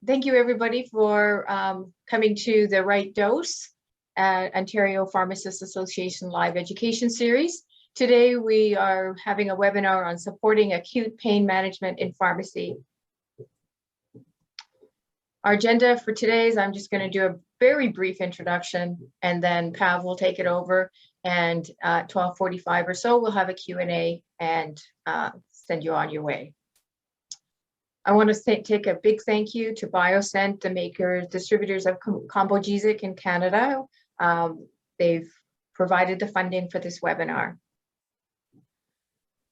Thank you everybody for coming to the Right Dose Ontario Pharmacists Association Live Education Series. Today we are having a webinar on supporting acute pain management in pharmacy. Our agenda for today is I'm just going to do a very brief introduction, and then Pav will take it over, and at 12:45 or so we'll have a Q&A and send you on your way. I want to take a big thank you to BioScent, the makers, distributors of Combogesic in Canada. They've provided the funding for this webinar.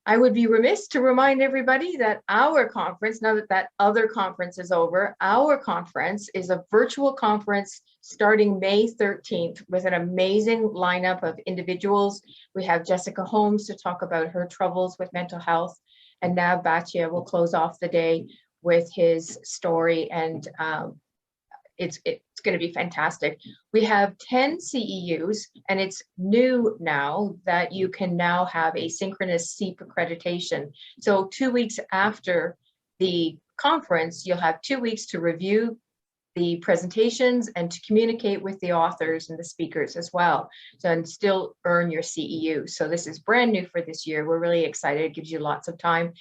I would be remiss to remind everybody that our conference, now that that other conference is over, our conference is a virtual conference starting May 13th with an amazing lineup of individuals. We have Jessica Holmes to talk about her troubles with mental health, and Nav Bhatia will close off the day with his story, and it's going to be fantastic. We have 10 CEUs, and it's new now that you can now have a synchronous CEEP accreditation. So 2 weeks after the conference, you'll have 2 weeks to review the presentations and to communicate with the authors and the speakers as well, so, and still earn your CEU. So this is brand new for this year. We're really excited. It gives you lots of time.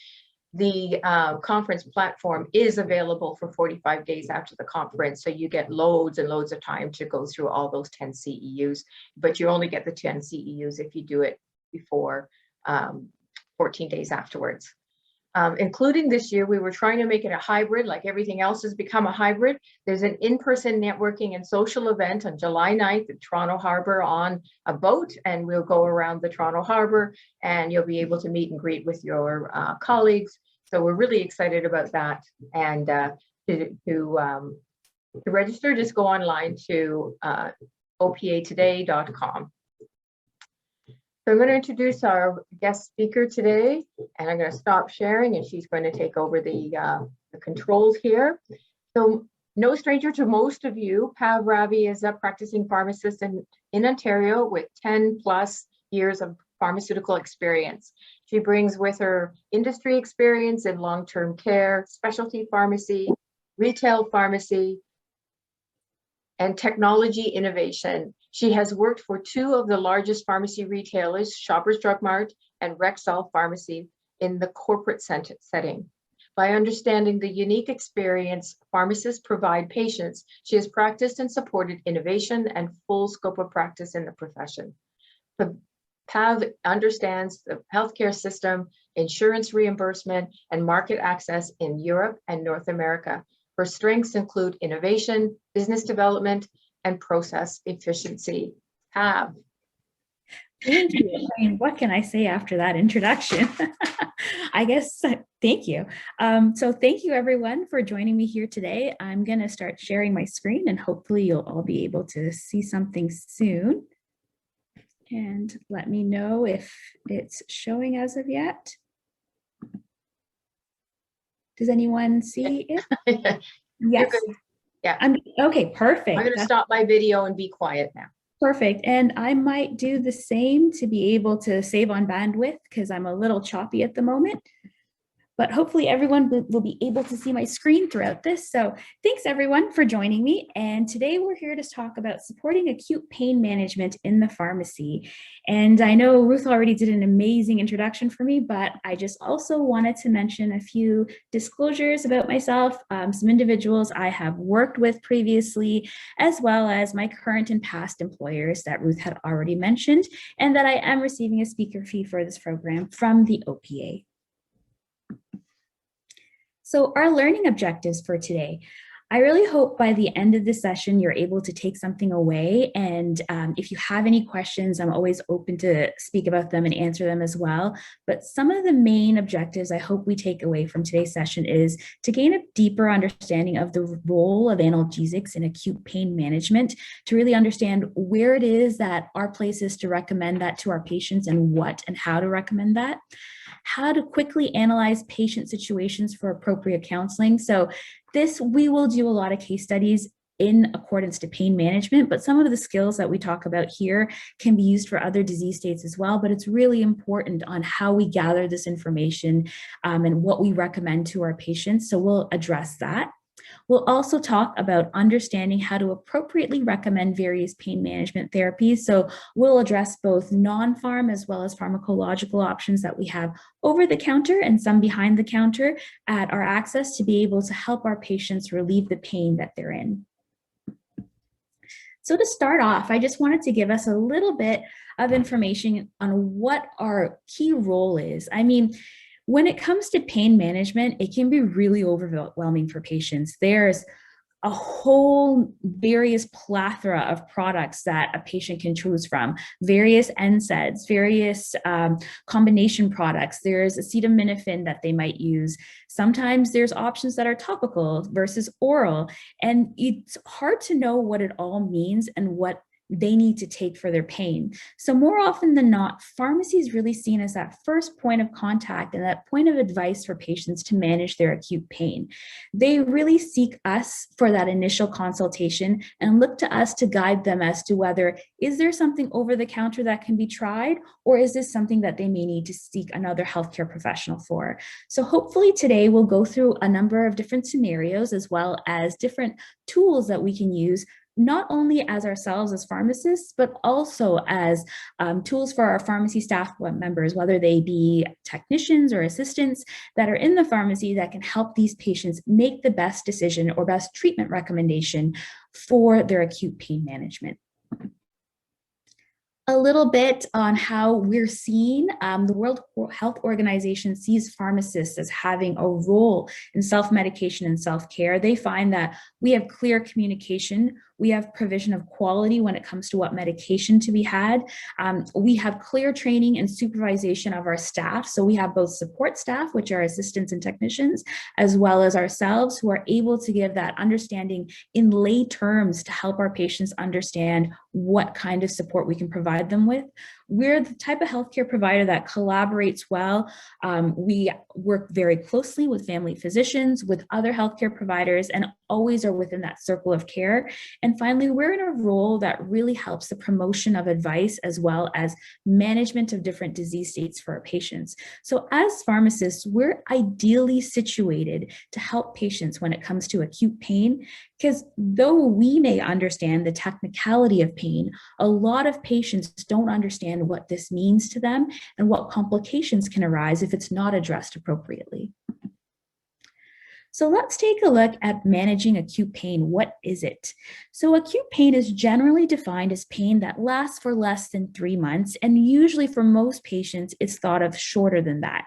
The conference platform is available for 45 days after the conference, so you get loads and loads of time to go through all those 10 CEUs, but you only get the 10 CEUs if you do it before 14 days afterwards. Including this year, we were trying to make it a hybrid, like everything else has become a hybrid. There's an in-person networking and social event on July 9th at Toronto Harbour on a boat, and we'll go around the Toronto Harbour and you'll be able to meet and greet with your colleagues. So we're really excited about that. And to register, just go online to opatoday.com. So I'm going to introduce our guest speaker today, and I'm going to stop sharing, and she's going to take over the controls here. So no stranger to most of you, Pav Ravi is a practicing pharmacist in Ontario with 10 plus years of pharmaceutical experience. She brings with her industry experience in long-term care, specialty pharmacy, retail pharmacy, and technology innovation. She has worked for 2 of the largest pharmacy retailers, Shoppers Drug Mart and Rexall Pharmacy, in the corporate setting. By understanding the unique experience pharmacists provide patients, she has practiced and supported innovation and full scope of practice in the profession. Pav understands the healthcare system, insurance reimbursement, and market access in Europe and North America. Her strengths include innovation, business development, and process efficiency. Pav. Thank you. I mean, what can I say after that introduction? I guess, thank you. So thank you everyone for joining me here today. I'm going to start sharing my screen, and hopefully you'll all be able to see something soon. And let me know if it's showing as of yet. Does anyone see it? Yes. Yeah. Okay, perfect. I'm going to stop my video and be quiet now. Perfect. And I might do the same to be able to save on bandwidth because I'm a little choppy at the moment. But hopefully everyone will be able to see my screen throughout this. So thanks everyone for joining me. And today we're here to talk about supporting acute pain management in the pharmacy. And I know Ruth already did an amazing introduction for me, but I just also wanted to mention a few disclosures about myself, some individuals I have worked with previously, as well as my current and past employers that Ruth had already mentioned, and that I am receiving a speaker fee for this program from the OPA. So our learning objectives for today, I really hope by the end of the session, you're able to take something away. And if you have any questions, I'm always open to speak about them and answer them as well. But some of the main objectives I hope we take away from today's session is to gain a deeper understanding of the role of analgesics in acute pain management, to really understand where it is that our place is to recommend that to our patients and what and how to recommend that. How to quickly analyze patient situations for appropriate counseling. So this, we will do a lot of case studies in accordance to pain management, but some of the skills that we talk about here can be used for other disease states as well, but it's really important on how we gather this information and what we recommend to our patients. So we'll address that. We'll also talk about understanding how to appropriately recommend various pain management therapies. So we'll address both non-pharm as well as pharmacological options that we have over the counter and some behind the counter at our access to be able to help our patients relieve the pain that they're in. So to start off, I just wanted to give us a little bit of information on what our key role is. I mean, when it comes to pain management, it can be really overwhelming for patients. There's a whole various plethora of products that a patient can choose from, various NSAIDs, various combination products. There's acetaminophen that they might use. Sometimes there's options that are topical versus oral, and it's hard to know what it all means and what they need to take for their pain. So more often than not, pharmacy is really seen as that first point of contact and that point of advice for patients to manage their acute pain. They really seek us for that initial consultation and look to us to guide them as to whether is there something over the counter that can be tried, or is this something that they may need to seek another healthcare professional for. So hopefully today we'll go through a number of different scenarios as well as different tools that we can use, not only as ourselves as pharmacists, but also as tools for our pharmacy staff members, whether they be technicians or assistants that are in the pharmacy that can help these patients make the best decision or best treatment recommendation for their acute pain management. A little bit on how we're seen. The World Health Organization sees pharmacists as having a role in self-medication and self-care. They find that we have clear communication, we have provision of quality when it comes to what medication to be had. We have clear training and supervision of our staff. So we have both support staff, which are assistants and technicians, as well as ourselves, who are able to give that understanding in lay terms to help our patients understand what kind of support we can provide them with. We're the type of healthcare provider that collaborates well. We work very closely with family physicians, with other healthcare providers, and always are within that circle of care. And finally, we're in a role that really helps the promotion of advice as well as management of different disease states for our patients. So as pharmacists, we're ideally situated to help patients when it comes to acute pain, because though we may understand the technicality of pain, a lot of patients don't understand what this means to them and what complications can arise if it's not addressed appropriately. So let's take a look at managing acute pain. What is it? So acute pain is generally defined as pain that lasts for less than 3 months, and usually for most patients, it's thought of shorter than that.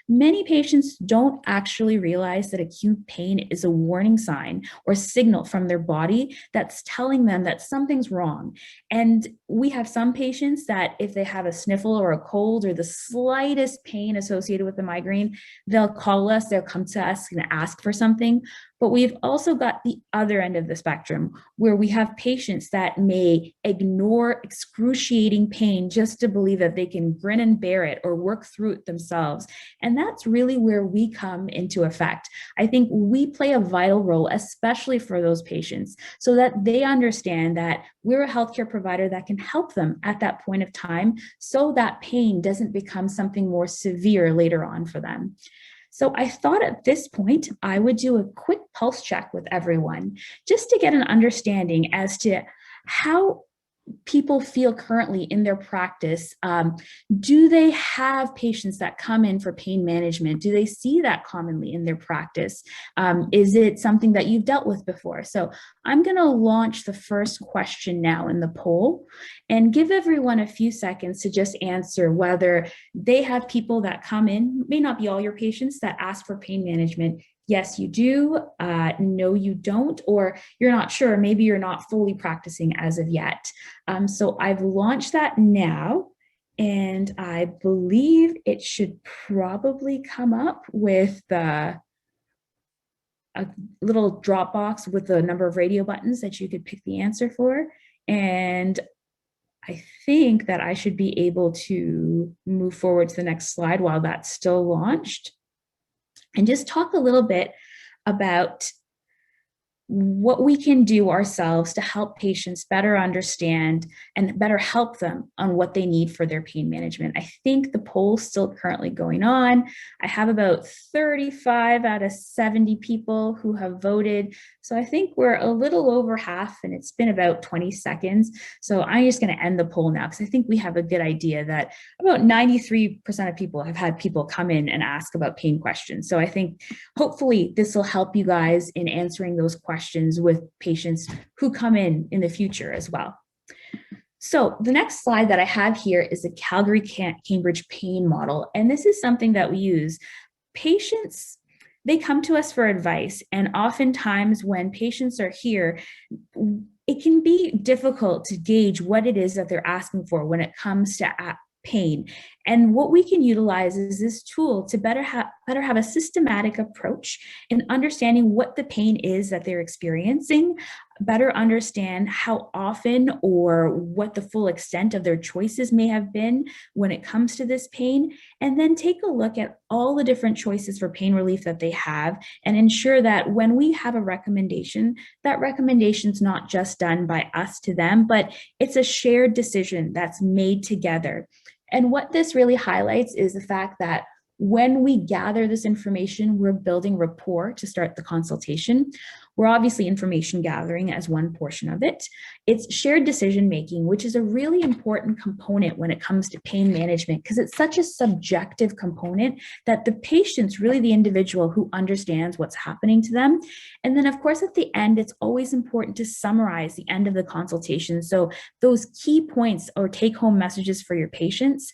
Many patients don't actually realize that acute pain is a warning sign or signal from their body that's telling them that something's wrong. And we have some patients that if they have a sniffle or a cold or the slightest pain associated with the migraine, they'll call us, they'll come to us and ask for something. But we've also got the other end of the spectrum where we have patients that may ignore excruciating pain just to believe that they can grin and bear it or work through it themselves. And that's really where we come into effect. I think we play a vital role, especially for those patients, so that they understand that we're a healthcare provider that can help them at that point of time so that pain doesn't become something more severe later on for them. So I thought at this point, I would do a quick pulse check with everyone just to get an understanding as to how people feel currently in their practice. Do they have patients that come in for pain management? Do they see that commonly in their practice? Is it something that you've dealt with before? So I'm going to launch the first question now in the poll and give everyone a few seconds to just answer whether they have people that come in, may not be all your patients, that ask for pain management. Yes, you do. No, you don't, or you're not sure. Maybe you're not fully practicing as of yet. So I've launched that now, and I believe it should probably come up with a little drop box with the number of radio buttons that you could pick the answer for. And I think that I should be able to move forward to the next slide while that's still launched, and just talk a little bit about what we can do ourselves to help patients better understand and better help them on what they need for their pain management. I think the poll's still currently going on. I have about 35 out of 70 people who have voted. So I think we're a little over half, and it's been about 20 seconds. So I'm just going to end the poll now because I think we have a good idea that about 93% of people have had people come in and ask about pain questions. So I think hopefully this will help you guys in answering those questions with patients who come in the future as well. So the next slide that I have here is the Calgary-Cambridge pain model. And this is something that we use. Patients, they come to us for advice. And oftentimes when patients are here, it can be difficult to gauge what it is that they're asking for when it comes to pain. And what we can utilize is this tool to better have a systematic approach in understanding what the pain is that they're experiencing, better understand how often or what the full extent of their choices may have been when it comes to this pain, and then take a look at all the different choices for pain relief that they have and ensure that when we have a recommendation, that recommendation's not just done by us to them, but it's a shared decision that's made together. And what this really highlights is the fact that when we gather this information, we're building rapport to start the consultation. We're obviously information gathering as one portion of it. It's shared decision making, which is a really important component when it comes to pain management, because it's such a subjective component that the patient's really the individual who understands what's happening to them. And then, of course, at the end, it's always important to summarize the end of the consultation. So those key points or take-home messages for your patients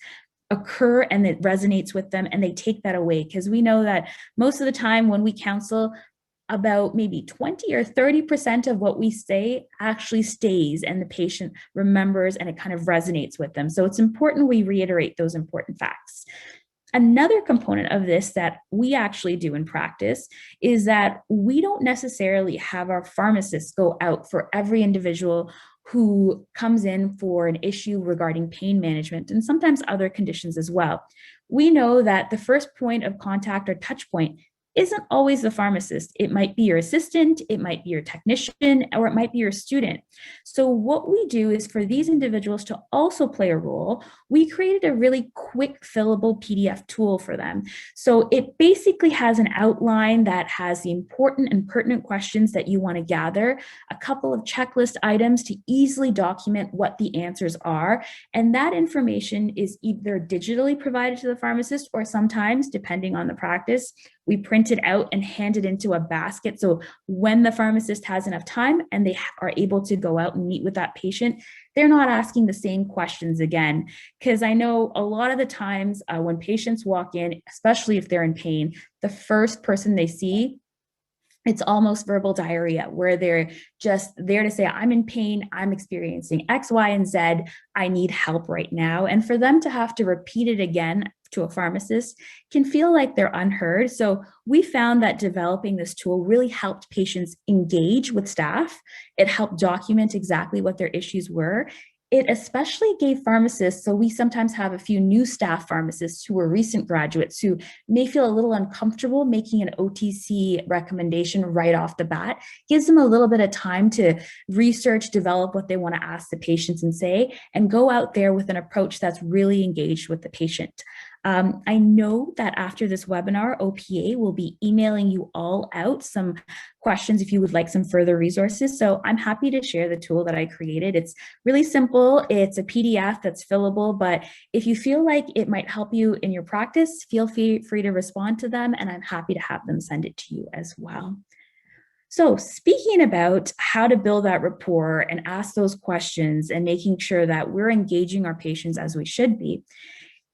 occur and it resonates with them and they take that away, because we know that most of the time when we counsel, about maybe 20 or 30% of what we say actually stays and the patient remembers and it kind of resonates with them. So it's important we reiterate those important facts. Another component of this that we actually do in practice is that we don't necessarily have our pharmacists go out for every individual who comes in for an issue regarding pain management and sometimes other conditions as well. We know that the first point of contact or touch point isn't always the pharmacist. It might be your assistant, it might be your technician, or it might be your student. So what we do is for these individuals to also play a role, we created a really quick fillable PDF tool for them. So it basically has an outline that has the important and pertinent questions that you want to gather, a couple of checklist items to easily document what the answers are. And that information is either digitally provided to the pharmacist or sometimes, depending on the practice, we print it out and hand it into a basket. So when the pharmacist has enough time and they are able to go out and meet with that patient, they're not asking the same questions again. Because I know a lot of the times when patients walk in, especially if they're in pain, the first person they see, it's almost verbal diarrhea, where they're just there to say, I'm in pain, I'm experiencing X, Y, and Z, I need help right now. And for them to have to repeat it again to a pharmacist can feel like they're unheard. So we found that developing this tool really helped patients engage with staff. It helped document exactly what their issues were. It especially gave pharmacists, so we sometimes have a few new staff pharmacists who are recent graduates who may feel a little uncomfortable making an OTC recommendation right off the bat. Gives them a little bit of time to research, develop what they want to ask the patients and say, and go out there with an approach that's really engaged with the patient. I know that after this webinar, OPA will be emailing you all out some questions if you would like some further resources. So I'm happy to share the tool that I created. It's really simple. It's a PDF that's fillable, but if you feel like it might help you in your practice, feel free to respond to them, and I'm happy to have them send it to you as well. So speaking about how to build that rapport and ask those questions and making sure that we're engaging our patients as we should be,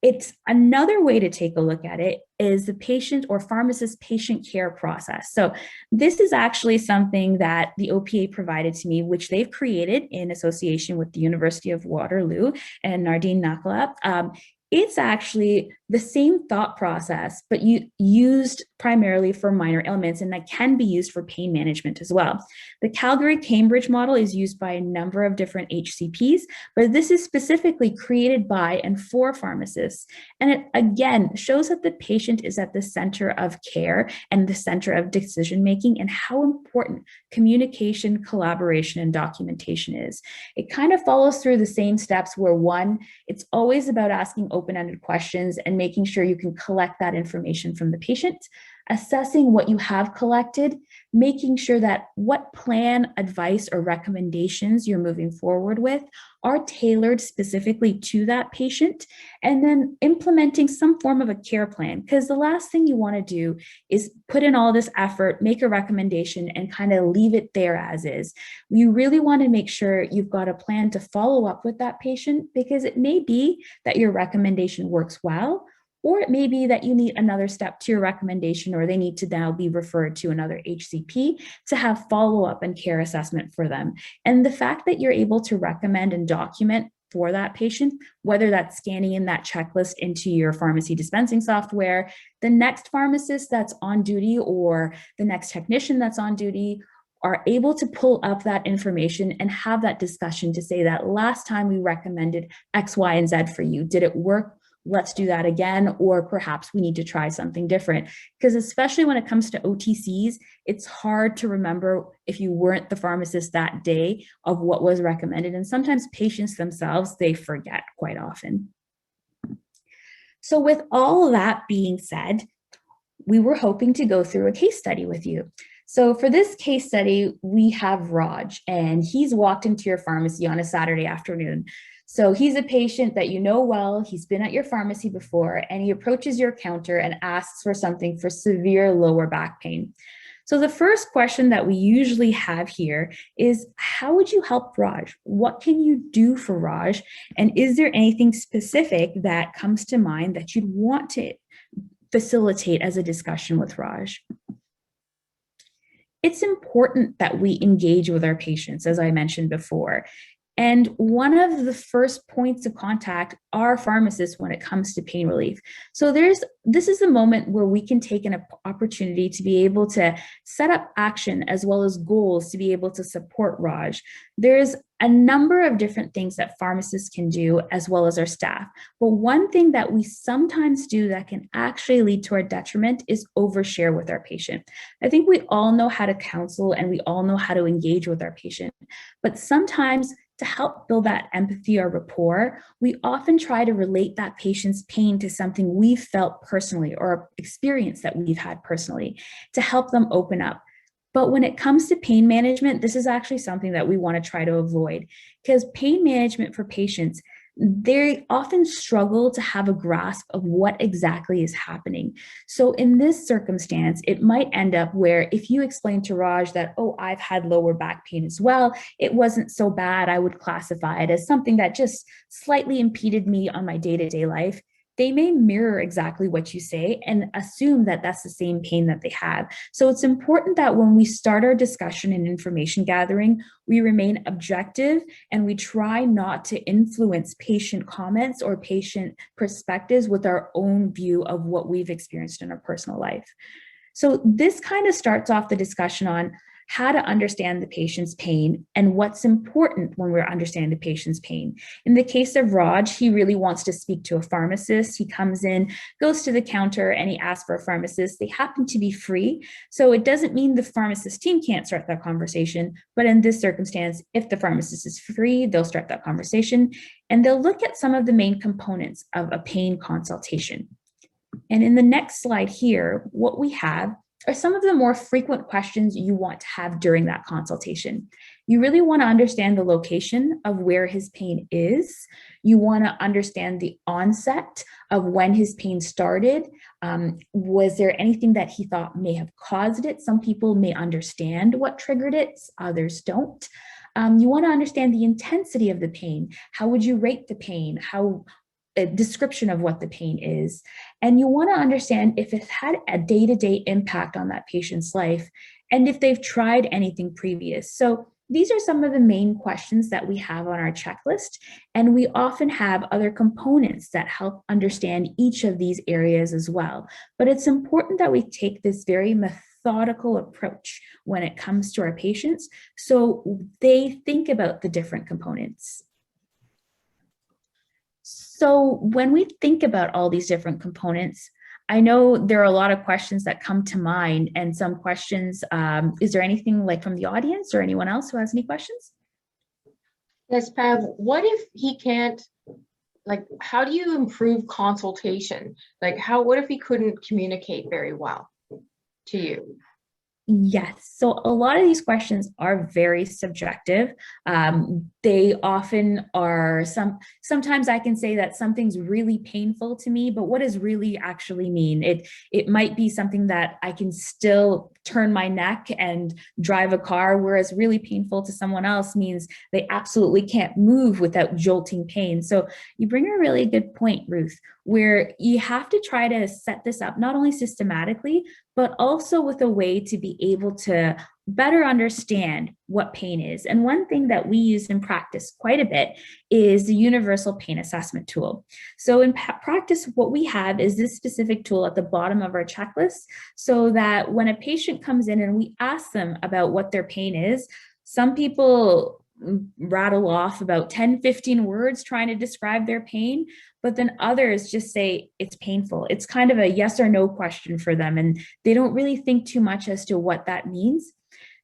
it's another way to take a look at it is the patient or pharmacist patient care process. So this is actually something that the OPA provided to me, which they've created in association with the University of Waterloo and Nardine Nakala. It's actually the same thought process, but used primarily for minor ailments, and that can be used for pain management as well. The Calgary-Cambridge model is used by a number of different HCPs, but this is specifically created by and for pharmacists. And it, again, shows that the patient is at the center of care and the center of decision-making, and how important communication, collaboration, and documentation is. It kind of follows through the same steps where, one, it's always about asking open-ended questions and making sure you can collect that information from the patient, assessing what you have collected, making sure that what plan, advice, or recommendations you're moving forward with are tailored specifically to that patient, and then implementing some form of a care plan. Because the last thing you want to do is put in all this effort, make a recommendation, and kind of leave it there as is. You really want to make sure you've got a plan to follow up with that patient, because it may be that your recommendation works well, or it may be that you need another step to your recommendation, or they need to now be referred to another HCP to have follow-up and care assessment for them. And the fact that you're able to recommend and document for that patient, whether that's scanning in that checklist into your pharmacy dispensing software, the next pharmacist that's on duty or the next technician that's on duty are able to pull up that information and have that discussion to say that last time we recommended X, Y, and Z for you. Did it work? Let's do that again, or perhaps we need to try something different. Because especially when it comes to OTCs, it's hard to remember if you weren't the pharmacist that day of what was recommended. And sometimes patients themselves, they forget quite often. So with all that being said, we were hoping to go through a case study with you. So for this case study, we have Raj, and he's walked into your pharmacy on a Saturday afternoon. So he's a patient that you know well, he's been at your pharmacy before, and he approaches your counter and asks for something for severe lower back pain. So the first question that we usually have here is, how would you help Raj? What can you do for Raj? And is there anything specific that comes to mind that you'd want to facilitate as a discussion with Raj? It's important that we engage with our patients, as I mentioned before. And one of the first points of contact are pharmacists when it comes to pain relief. So this is a moment where we can take an opportunity to be able to set up action as well as goals to be able to support Raj. There's a number of different things that pharmacists can do as well as our staff. But one thing that we sometimes do that can actually lead to our detriment is overshare with our patient. I think we all know how to counsel and we all know how to engage with our patient, but sometimes to help build that empathy or rapport, we often try to relate that patient's pain to something we've felt personally or experience that we've had personally to help them open up. But when it comes to pain management, this is actually something that we want to try to avoid, because pain management for patients, they often struggle to have a grasp of what exactly is happening. So in this circumstance, it might end up where if you explain to Raj that, oh, I've had lower back pain as well, it wasn't so bad, I would classify it as something that just slightly impeded me on my day-to-day life, they may mirror exactly what you say and assume that that's the same pain that they have. So it's important that when we start our discussion and information gathering, we remain objective and we try not to influence patient comments or patient perspectives with our own view of what we've experienced in our personal life. So this kind of starts off the discussion on how to understand the patient's pain and what's important when we're understanding the patient's pain. In the case of Raj, he really wants to speak to a pharmacist. He comes in, goes to the counter, and he asks for a pharmacist. They happen to be free. So it doesn't mean the pharmacist team can't start that conversation. But in this circumstance, if the pharmacist is free, they'll start that conversation. And they'll look at some of the main components of a pain consultation. And in the next slide here, what we have are some of the more frequent questions you want to have during that consultation. You really want to understand the location of where his pain is. You want to understand the onset of when his pain started. Was there anything that he thought may have caused it? Some people may understand what triggered it, others don't. You want to understand the intensity of the pain. How would you rate the pain? A description of what the pain is. And you want to understand if it's had a day-to-day impact on that patient's life and if they've tried anything previous. So these are some of the main questions that we have on our checklist, and we often have other components that help understand each of these areas as well. But it's important that we take this very methodical approach when it comes to our patients, so they think about the different components. So when we think about all these different components, I know there are a lot of questions that come to mind, and some questions, is there anything like from the audience or anyone else who has any questions? Yes, Pav, what if he can't, like, how do you improve consultation? Like, what if he couldn't communicate very well to you? Yes. So a lot of these questions are very subjective. They often are sometimes I can say that something's really painful to me, but what does really actually mean? It might be something that I can still turn my neck and drive a car, whereas really painful to someone else means they absolutely can't move without jolting pain. So you bring a really good point, Ruth, where you have to try to set this up not only systematically, but also with a way to be able to better understand what pain is. And one thing that we use in practice quite a bit is the universal pain assessment tool. So in practice, what we have is this specific tool at the bottom of our checklist, so that when a patient comes in and we ask them about what their pain is, some people rattle off about 10, 15 words trying to describe their pain, but then others just say it's painful. It's kind of a yes or no question for them, and they don't really think too much as to what that means.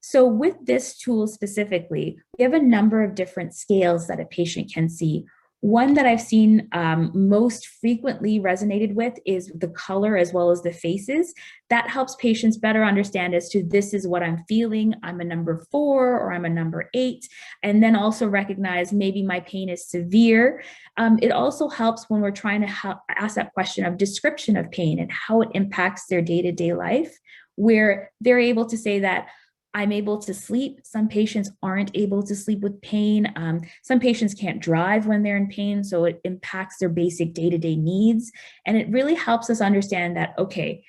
So with this tool specifically, we have a number of different scales that a patient can see. One that I've seen most frequently resonated with is the color as well as the faces. That helps patients better understand as to this is what I'm feeling. I'm a number 4 or I'm a number 8. And then also recognize maybe my pain is severe. It also helps when we're trying to ask that question of description of pain and how it impacts their day-to-day life, where they're able to say that I'm able to sleep. Some patients aren't able to sleep with pain. Some patients can't drive when they're in pain, so it impacts their basic day-to-day needs. And it really helps us understand that, okay,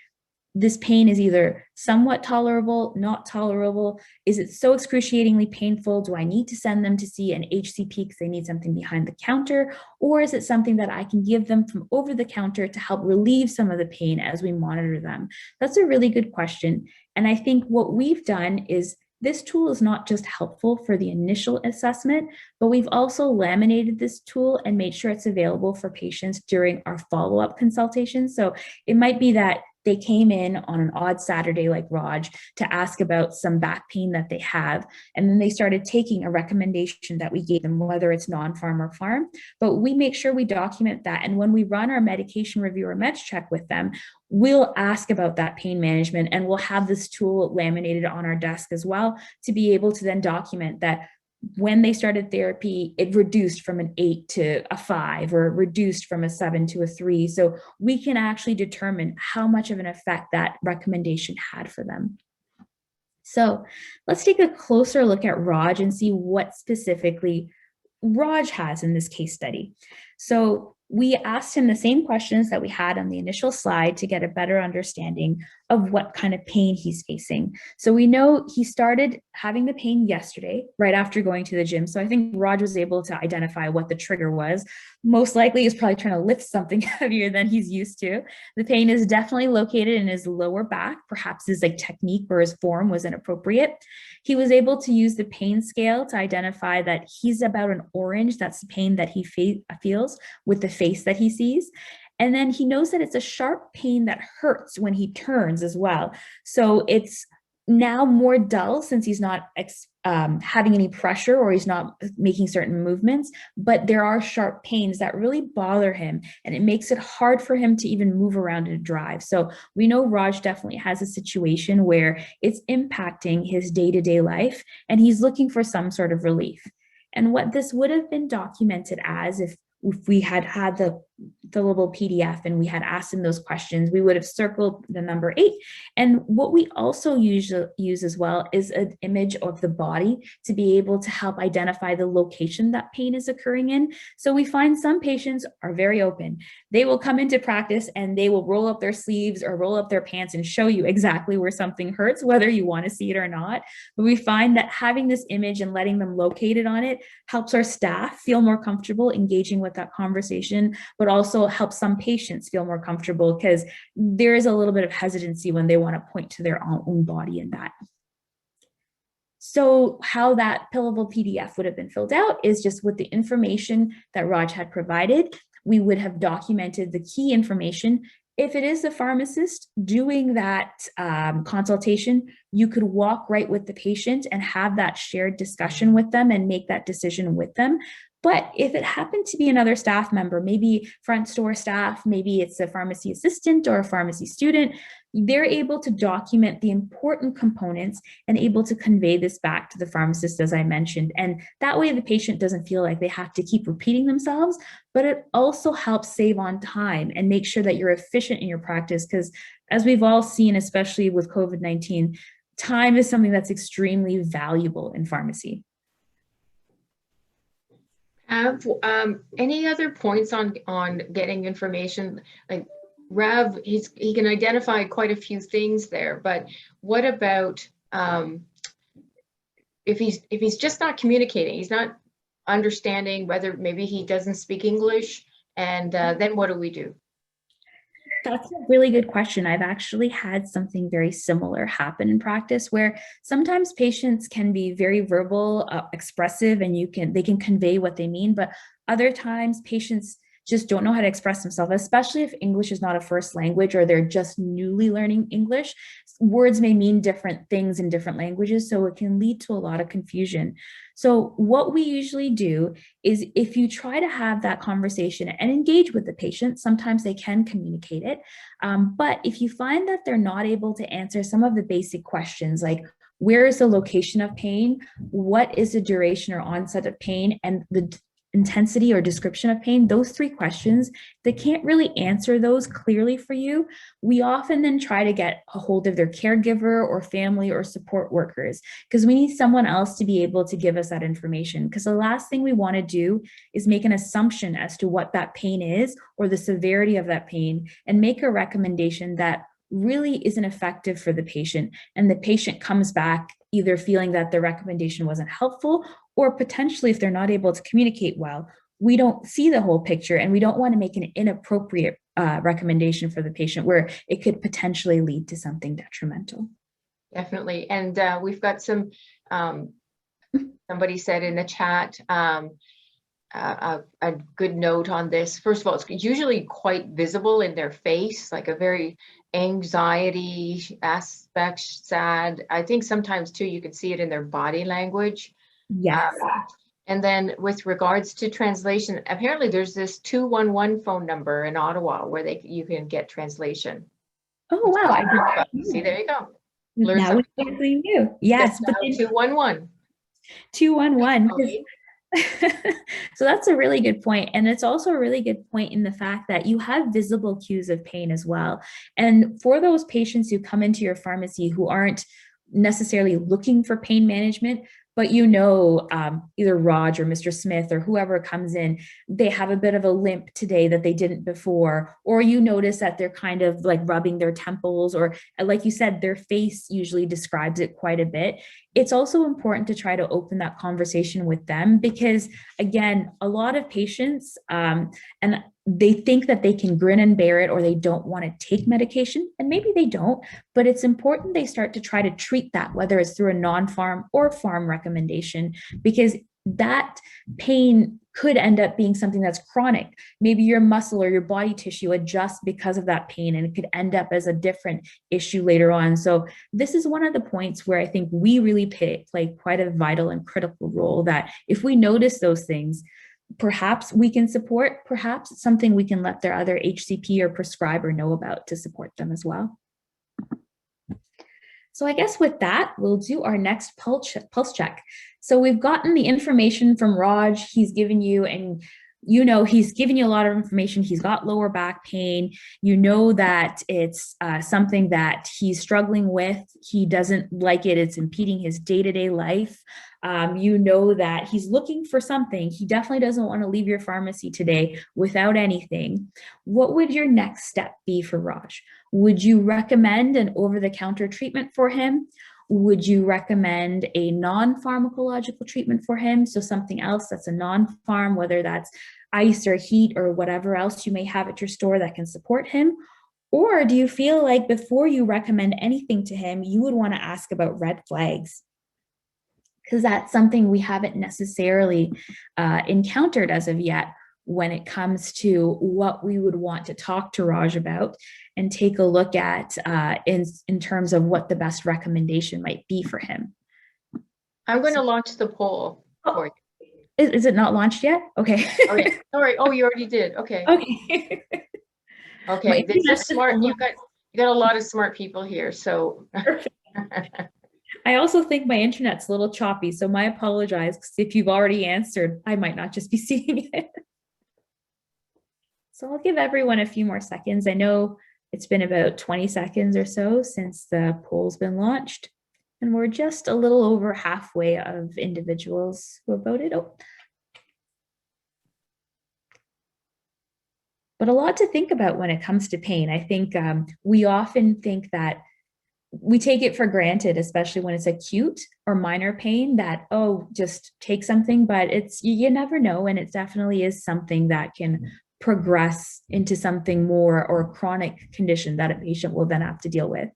this pain is either somewhat tolerable, not tolerable. Is it so excruciatingly painful? Do I need to send them to see an HCP because they need something behind the counter? Or is it something that I can give them from over the counter to help relieve some of the pain as we monitor them? That's a really good question. And I think what we've done is this tool is not just helpful for the initial assessment, but we've also laminated this tool and made sure it's available for patients during our follow-up consultations. So it might be that they came in on an odd Saturday like Raj to ask about some back pain that they have. And then they started taking a recommendation that we gave them, whether it's non-pharm or pharm. But we make sure we document that. And when we run our medication review or meds check with them, we'll ask about that pain management, and we'll have this tool laminated on our desk as well to be able to then document that when they started therapy, it reduced from an 8 to a 5, or reduced from a 7 to a 3. So we can actually determine how much of an effect that recommendation had for them. So let's take a closer look at Raj and see what specifically Raj has in this case study. So we asked him the same questions that we had on the initial slide to get a better understanding of what kind of pain he's facing. So we know he started having the pain yesterday, right after going to the gym. So I think Raj was able to identify what the trigger was. Most likely he's probably trying to lift something heavier than he's used to. The pain is definitely located in his lower back. Perhaps his technique or his form was inappropriate. He was able to use the pain scale to identify that he's about an orange. That's the pain that he feels with the face that he sees. And then he knows that it's a sharp pain that hurts when he turns as well. So it's now more dull since he's not having any pressure or he's not making certain movements, but there are sharp pains that really bother him, and it makes it hard for him to even move around and drive. So we know Raj definitely has a situation where it's impacting his day-to-day life, and he's looking for some sort of relief. And what this would have been documented as if we had had the fillable PDF and we had asked him those questions, we would have circled the number 8. And what we also use as well is an image of the body to be able to help identify the location that pain is occurring in. So we find some patients are very open. They will come into practice and they will roll up their sleeves or roll up their pants and show you exactly where something hurts, whether you want to see it or not. But we find that having this image and letting them locate it on it helps our staff feel more comfortable engaging with that conversation, but also helps some patients feel more comfortable because there is a little bit of hesitancy when they want to point to their own body in that. So how that pillable PDF would have been filled out is just with the information that Raj had provided. We would have documented the key information. If it is the pharmacist doing that consultation, you could walk right with the patient and have that shared discussion with them and make that decision with them. But if it happened to be another staff member, maybe front store staff, maybe it's a pharmacy assistant or a pharmacy student, they're able to document the important components and able to convey this back to the pharmacist, as I mentioned. And that way the patient doesn't feel like they have to keep repeating themselves, but it also helps save on time and make sure that you're efficient in your practice. Because as we've all seen, especially with COVID-19, time is something that's extremely valuable in pharmacy. Have any other points on getting information? Like Rav, he can identify quite a few things there, but what about if he's just not communicating, he's not understanding, whether maybe he doesn't speak English, and then what do we do? That's a really good question. I've actually had something very similar happen in practice where sometimes patients can be very verbal, expressive, and they can convey what they mean, but other times patients just don't know how to express themselves, especially if English is not a first language or they're just newly learning English. Words may mean different things in different languages, so it can lead to a lot of confusion. So what we usually do is if you try to have that conversation and engage with the patient, sometimes they can communicate it. But if you find that they're not able to answer some of the basic questions like, where is the location of pain? What is the duration or onset of pain? And the intensity or description of pain, those 3 questions, they can't really answer those clearly for you. We often then try to get a hold of their caregiver or family or support workers because we need someone else to be able to give us that information, because the last thing we want to do is make an assumption as to what that pain is or the severity of that pain and make a recommendation that really isn't effective for the patient, and the patient comes back either feeling that the recommendation wasn't helpful, or potentially if they're not able to communicate well, we don't see the whole picture and we don't want to make an inappropriate recommendation for the patient where it could potentially lead to something detrimental. Definitely. And we've got some, somebody said in the chat, a good note on this. First of all, it's usually quite visible in their face, like a very anxiety aspect, sad. I think sometimes too, you can see it in their body language. Yes. And then with regards to translation, apparently there's this 211 phone number in Ottawa where you can get translation. Oh, wow. See, there you go. Now we something new. Yes, but 211. 211. So that's a really good point. And it's also a really good point in the fact that you have visible cues of pain as well. And for those patients who come into your pharmacy who aren't necessarily looking for pain management, but either Raj or Mr. Smith or whoever comes in, they have a bit of a limp today that they didn't before, or you notice that they're kind of like rubbing their temples, or like you said, their face usually describes it quite a bit. It's also important to try to open that conversation with them because, again, a lot of patients, and they think that they can grin and bear it or they don't want to take medication, and maybe they don't, but it's important they start to try to treat that, whether it's through a non-pharm or pharm recommendation, because that pain could end up being something that's chronic. Maybe your muscle or your body tissue adjusts because of that pain, and it could end up as a different issue later on. So this is one of the points where I think we really play quite a vital and critical role, that if we notice those things, perhaps we can support, perhaps it's something we can let their other HCP or prescriber know about to support them as well. So I guess with that, we'll do our next pulse check. So we've gotten the information from Raj, he's given you, and you know, he's giving you a lot of information. He's got lower back pain. You know that it's something that he's struggling with. He doesn't like it. It's impeding his day-to-day life. You know that he's looking for something. He definitely doesn't want to leave your pharmacy today without anything. What would your next step be for Raj? Would you recommend an over-the-counter treatment for him? Would you recommend a non-pharmacological treatment for him? So something else that's a non-pharm, whether that's ice or heat or whatever else you may have at your store that can support him? Or do you feel like before you recommend anything to him, you would want to ask about red flags? Because that's something we haven't necessarily encountered as of yet when it comes to what we would want to talk to Raj about and take a look at in terms of what the best recommendation might be for him. I'm going to launch the poll for you. Is it not launched yet? Okay. Oh, yeah. Sorry. Oh, you already did. Okay. Okay. Okay. This is smart. You got a lot of smart people here. So I also think my internet's a little choppy, so I apologize if you've already answered. I might not just be seeing it. So I'll give everyone a few more seconds. I know it's been about 20 seconds or so since the poll's been launched, and we're just a little over halfway of individuals who have voted. Oh. But a lot to think about when it comes to pain. I think we often think that we take it for granted, especially when it's acute or minor pain, that, oh, just take something, but you never know. And it definitely is something that can progress into something more or a chronic condition that a patient will then have to deal with.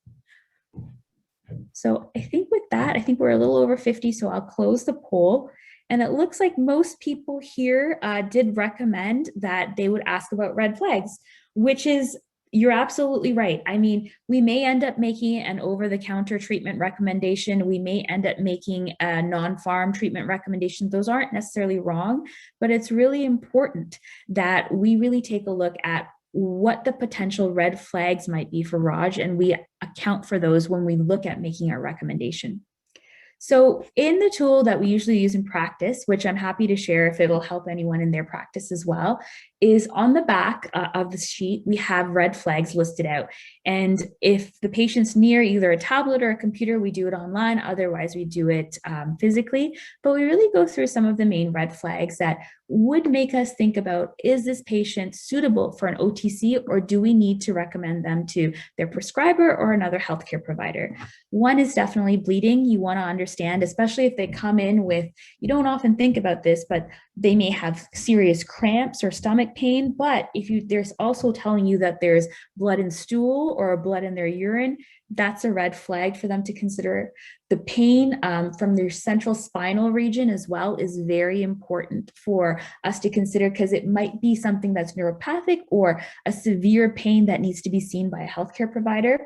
So I think with that, I think we're a little over 50, so I'll close the poll. And it looks like most people here did recommend that they would ask about red flags, which is, you're absolutely right. I mean, we may end up making an over-the-counter treatment recommendation. We may end up making a non-pharm treatment recommendation. Those aren't necessarily wrong, but it's really important that we really take a look at what the potential red flags might be for Raj, and we account for those when we look at making our recommendation. So in the tool that we usually use in practice, which I'm happy to share if it'll help anyone in their practice as well, is on the back of the sheet, we have red flags listed out. And if the patient's near either a tablet or a computer, we do it online. Otherwise, we do it physically. But we really go through some of the main red flags that would make us think about, is this patient suitable for an OTC, or do we need to recommend them to their prescriber or another healthcare provider? One is definitely bleeding. You want to understand, especially if they come in with, you don't often think about this, but they may have serious cramps or stomach pain. But if there's also telling you that there's blood in stool or blood in their urine, that's a red flag for them to consider. The pain from their central spinal region as well is very important for us to consider, because it might be something that's neuropathic or a severe pain that needs to be seen by a healthcare provider.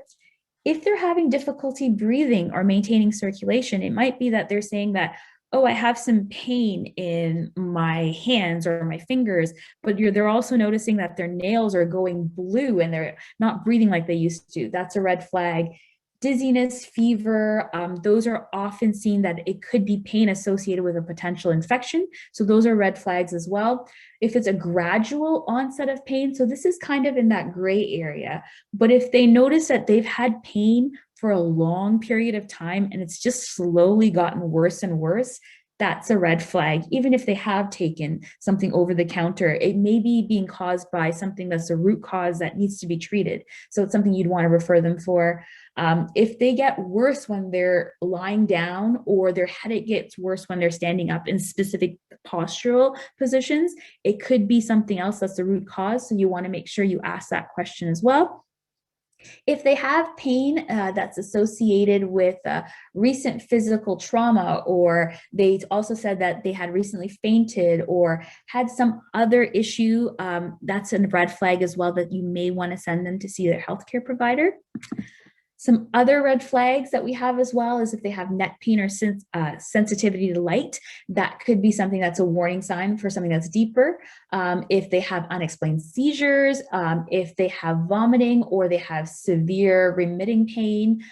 If they're having difficulty breathing or maintaining circulation, it might be that they're saying that, oh, I have some pain in my hands or my fingers, but they're also noticing that their nails are going blue and they're not breathing like they used to. That's a red flag. Dizziness, fever, those are often seen that it could be pain associated with a potential infection. So those are red flags as well. If it's a gradual onset of pain, so this is kind of in that gray area, but if they notice that they've had pain for a long period of time and it's just slowly gotten worse and worse, that's a red flag. Even if they have taken something over the counter, it may be being caused by something that's a root cause that needs to be treated. So it's something you'd want to refer them for. If they get worse when they're lying down, or their headache gets worse when they're standing up in specific postural positions, it could be something else that's the root cause. So you want to make sure you ask that question as well. If they have pain that's associated with recent physical trauma, or they also said that they had recently fainted or had some other issue, that's a red flag as well, that you may want to send them to see their healthcare provider. Some other red flags that we have as well is if they have neck pain or sensitivity to light. That could be something that's a warning sign for something that's deeper. If they have unexplained seizures, if they have vomiting, or they have severe remitting pain,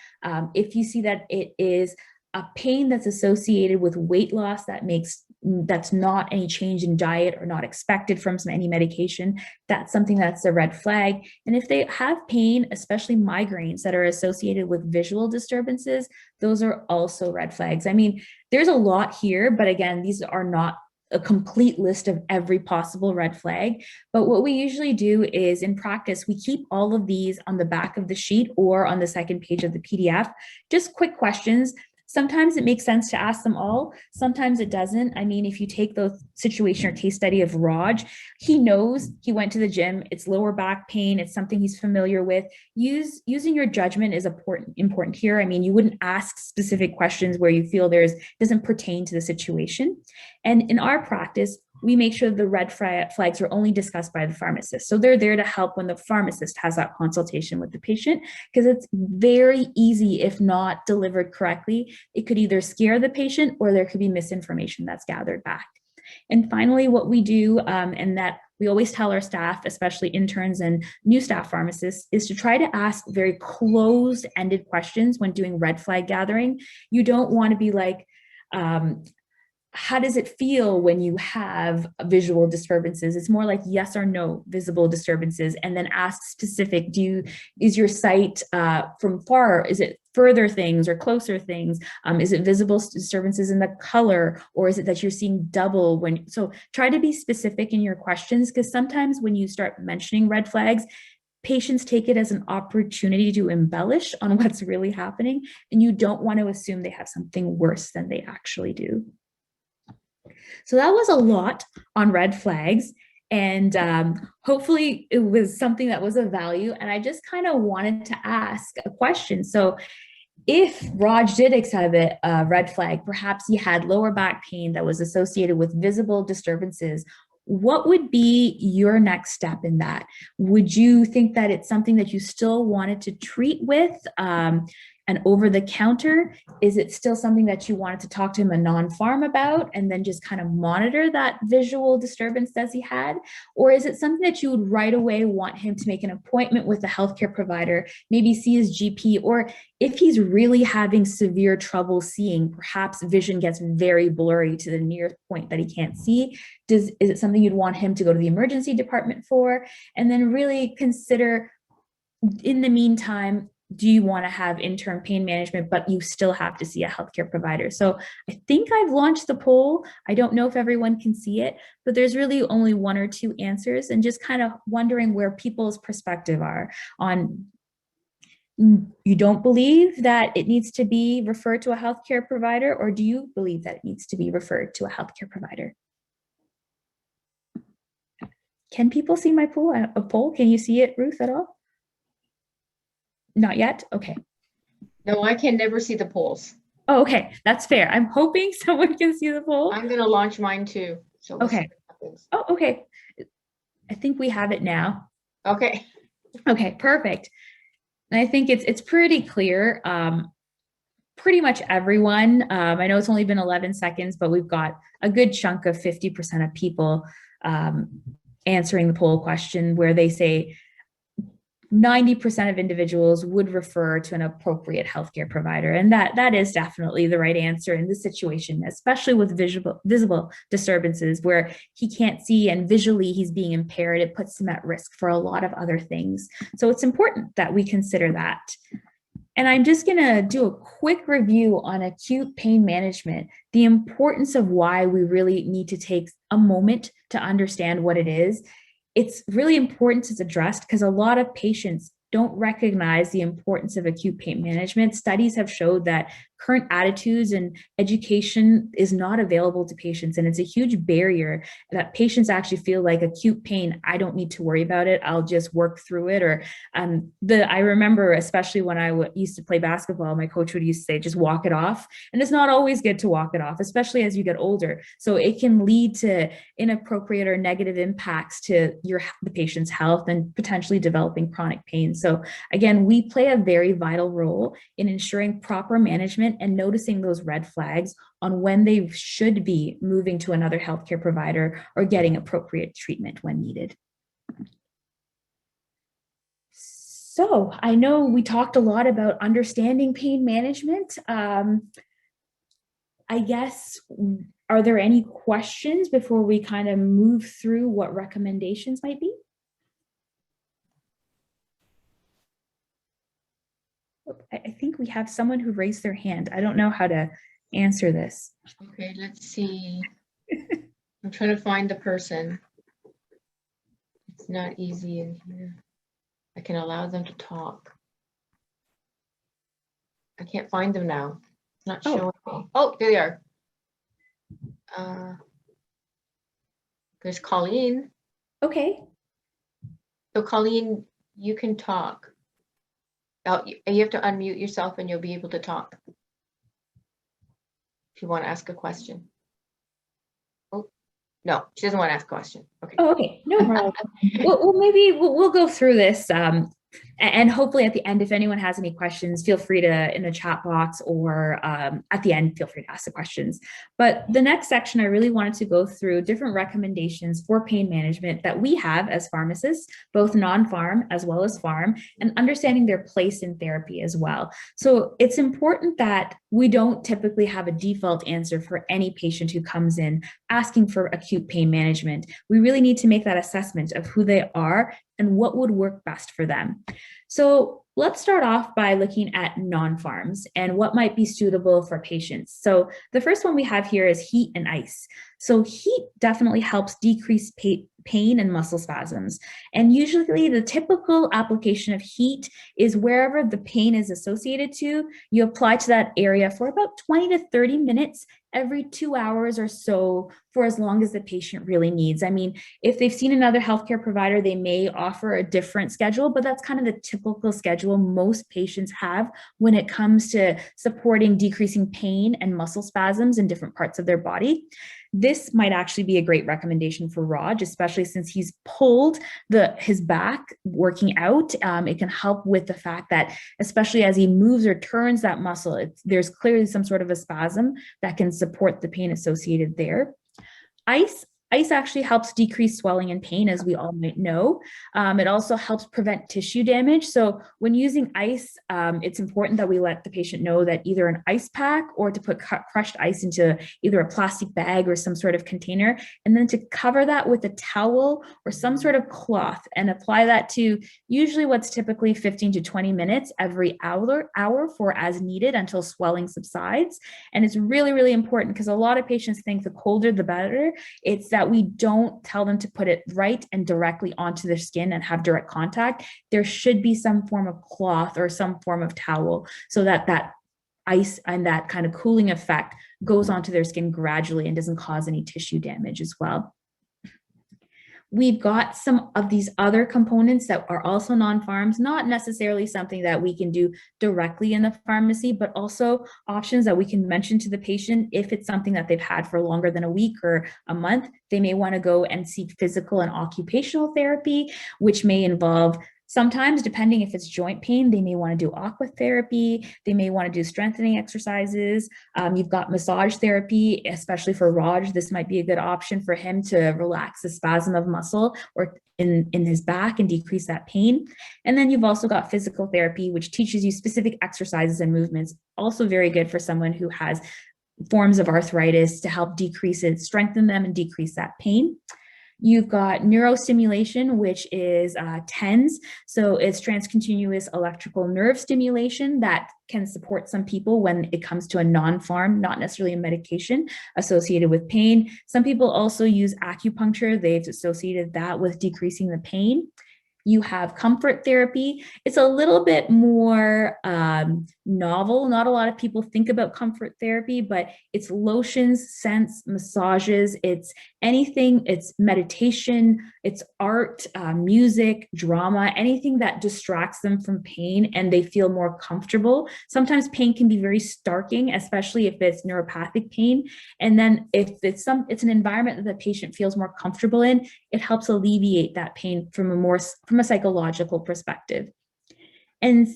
if you see that it is a pain that's associated with weight loss that makes that's not any change in diet or not expected from any medication, that's something that's a red flag. And if they have pain, especially migraines that are associated with visual disturbances, those are also red flags. I mean, there's a lot here, but again, these are not a complete list of every possible red flag. But what we usually do is in practice, we keep all of these on the back of the sheet or on the second page of the PDF, just quick questions. Sometimes it makes sense to ask them all. Sometimes it doesn't. I mean, if you take the situation or case study of Raj, he knows he went to the gym. It's lower back pain. It's something he's familiar with. Using your judgment is important here. I mean, you wouldn't ask specific questions where you feel doesn't pertain to the situation. And in our practice, we make sure the red flags are only discussed by the pharmacist. So they're there to help when the pharmacist has that consultation with the patient, because it's very easy, if not delivered correctly, it could either scare the patient or there could be misinformation that's gathered back. And finally, what we do, and that we always tell our staff, especially interns and new staff pharmacists, is to try to ask very closed-ended questions when doing red flag gathering. You don't want to be like, how does it feel when you have visual disturbances? It's more like yes or no visible disturbances, and then ask specific. Is your sight from far? Is it further things or closer things? Is it visible disturbances in the color, or is it that you're seeing double so try to be specific in your questions, because sometimes when you start mentioning red flags, patients take it as an opportunity to embellish on what's really happening, and you don't want to assume they have something worse than they actually do. So that was a lot on red flags, and hopefully it was something that was of value. And I just kind of wanted to ask a question. So if Raj did exhibit a red flag, perhaps he had lower back pain that was associated with visible disturbances, what would be your next step in that? Would you think that it's something that you still wanted to treat with and over the counter? Is it still something that you wanted to talk to him a non-pharm about and then just kind of monitor that visual disturbance that he had? Or is it something that you would right away want him to make an appointment with a healthcare provider, maybe see his GP, or if he's really having severe trouble seeing, perhaps vision gets very blurry to the near point that he can't see, is it something you'd want him to go to the emergency department for? And then really consider, in the meantime, do you want to have interim pain management, but you still have to see a healthcare provider? So I think I've launched the poll. I don't know if everyone can see it, but there's really only one or two answers, and just kind of wondering where people's perspective are on, you don't believe that it needs to be referred to a healthcare provider, or do you believe that it needs to be referred to a healthcare provider? Can people see my poll? A poll? Can you see it, Ruth, at all? Not yet? Okay. No, I can never see the polls. Oh, okay. That's fair. I'm hoping someone can see the poll. I'm going to launch mine too. So okay. Oh, okay. I think we have it now. Okay. Okay, perfect. And I think it's pretty clear. Pretty much everyone, I know it's only been 11 seconds, but we've got a good chunk of 50% of people answering the poll question, where they say 90% of individuals would refer to an appropriate healthcare provider. And that is definitely the right answer in this situation, especially with visible disturbances where he can't see and visually he's being impaired. It puts him at risk for a lot of other things. So it's important that we consider that. And I'm just going to do a quick review on acute pain management, the importance of why we really need to take a moment to understand what it is. It's really important it's addressed because a lot of patients don't recognize the importance of acute pain management. Studies have showed that current attitudes and education is not available to patients, and it's a huge barrier that patients actually feel like acute pain, I don't need to worry about it, I'll just work through it. Or I remember, especially when I used to play basketball, my coach would used to say, just walk it off. And it's not always good to walk it off, especially as you get older. So it can lead to inappropriate or negative impacts to the patient's health and potentially developing chronic pain. So again, we play a very vital role in ensuring proper management and noticing those red flags on when they should be moving to another healthcare provider or getting appropriate treatment when needed. So I know we talked a lot about understanding pain management. I guess are there any questions before we kind of move through what recommendations might be? I think we have someone who raised their hand. I don't know how to answer this. Okay, let's see. I'm trying to find the person. It's not easy in here. I can allow them to talk. I can't find them now. It's not showing me. Oh, there they are. There's Colleen. Okay. So Colleen, you can talk. Oh, you have to unmute yourself and you'll be able to talk. If you want to ask a question. Oh, no, she doesn't want to ask a question. Okay. Oh, okay. No problem. Well, maybe we'll go through this. And hopefully at the end, if anyone has any questions, feel free to in the chat box, or at the end, feel free to ask the questions. But the next section, I really wanted to go through different recommendations for pain management that we have as pharmacists, both non-pharm as well as pharm, and understanding their place in therapy as well. So it's important that we don't typically have a default answer for any patient who comes in asking for acute pain management. We really need to make that assessment of who they are and what would work best for them. So let's start off by looking at non-pharms and what might be suitable for patients. So the first one we have here is heat and ice. So heat definitely helps decrease pain and muscle spasms. And usually the typical application of heat is wherever the pain is associated to, you apply to that area for about 20 to 30 minutes every 2 hours or so for as long as the patient really needs. I mean, if they've seen another healthcare provider, they may offer a different schedule, but that's kind of the typical schedule most patients have when it comes to supporting decreasing pain and muscle spasms in different parts of their body. This might actually be a great recommendation for Raj, especially since he's pulled his back working out. It can help with the fact that, especially as he moves or turns that muscle, there's clearly some sort of a spasm that can support the pain associated there. Ice actually helps decrease swelling and pain, as we all might know. It also helps prevent tissue damage. So when using ice, it's important that we let the patient know that either an ice pack or to put crushed ice into either a plastic bag or some sort of container, and then to cover that with a towel or some sort of cloth and apply that to usually what's typically 15 to 20 minutes every hour for as needed until swelling subsides. And it's really, really important because a lot of patients think the colder the better. It's that we don't tell them to put it right and directly onto their skin and have direct contact. There should be some form of cloth or some form of towel so that that ice and that kind of cooling effect goes onto their skin gradually and doesn't cause any tissue damage as well. We've got some of these other components that are also non-pharms, not necessarily something that we can do directly in the pharmacy, but also options that we can mention to the patient if it's something that they've had for longer than a week or a month. They may want to go and seek physical and occupational therapy, which may involve sometimes, depending if it's joint pain, they may want to do aqua therapy. They may want to do strengthening exercises. You've got massage therapy, especially for Raj. This might be a good option for him to relax the spasm of muscle or in his back and decrease that pain. And then you've also got physical therapy, which teaches you specific exercises and movements. Also very good for someone who has forms of arthritis to help decrease it, strengthen them and decrease that pain. You've got neurostimulation, which is TENS. So it's transcontinuous electrical nerve stimulation that can support some people when it comes to a non-pharm, not necessarily a medication associated with pain. Some people also use acupuncture. They've associated that with decreasing the pain. You have comfort therapy. It's a little bit more novel. Not a lot of people think about comfort therapy, but it's lotions, scents, massages, it's anything, it's meditation, it's art, music, drama, anything that distracts them from pain and they feel more comfortable. Sometimes pain can be very starking, especially if it's neuropathic pain. And then if it's an environment that the patient feels more comfortable in, it helps alleviate that pain from a psychological perspective. And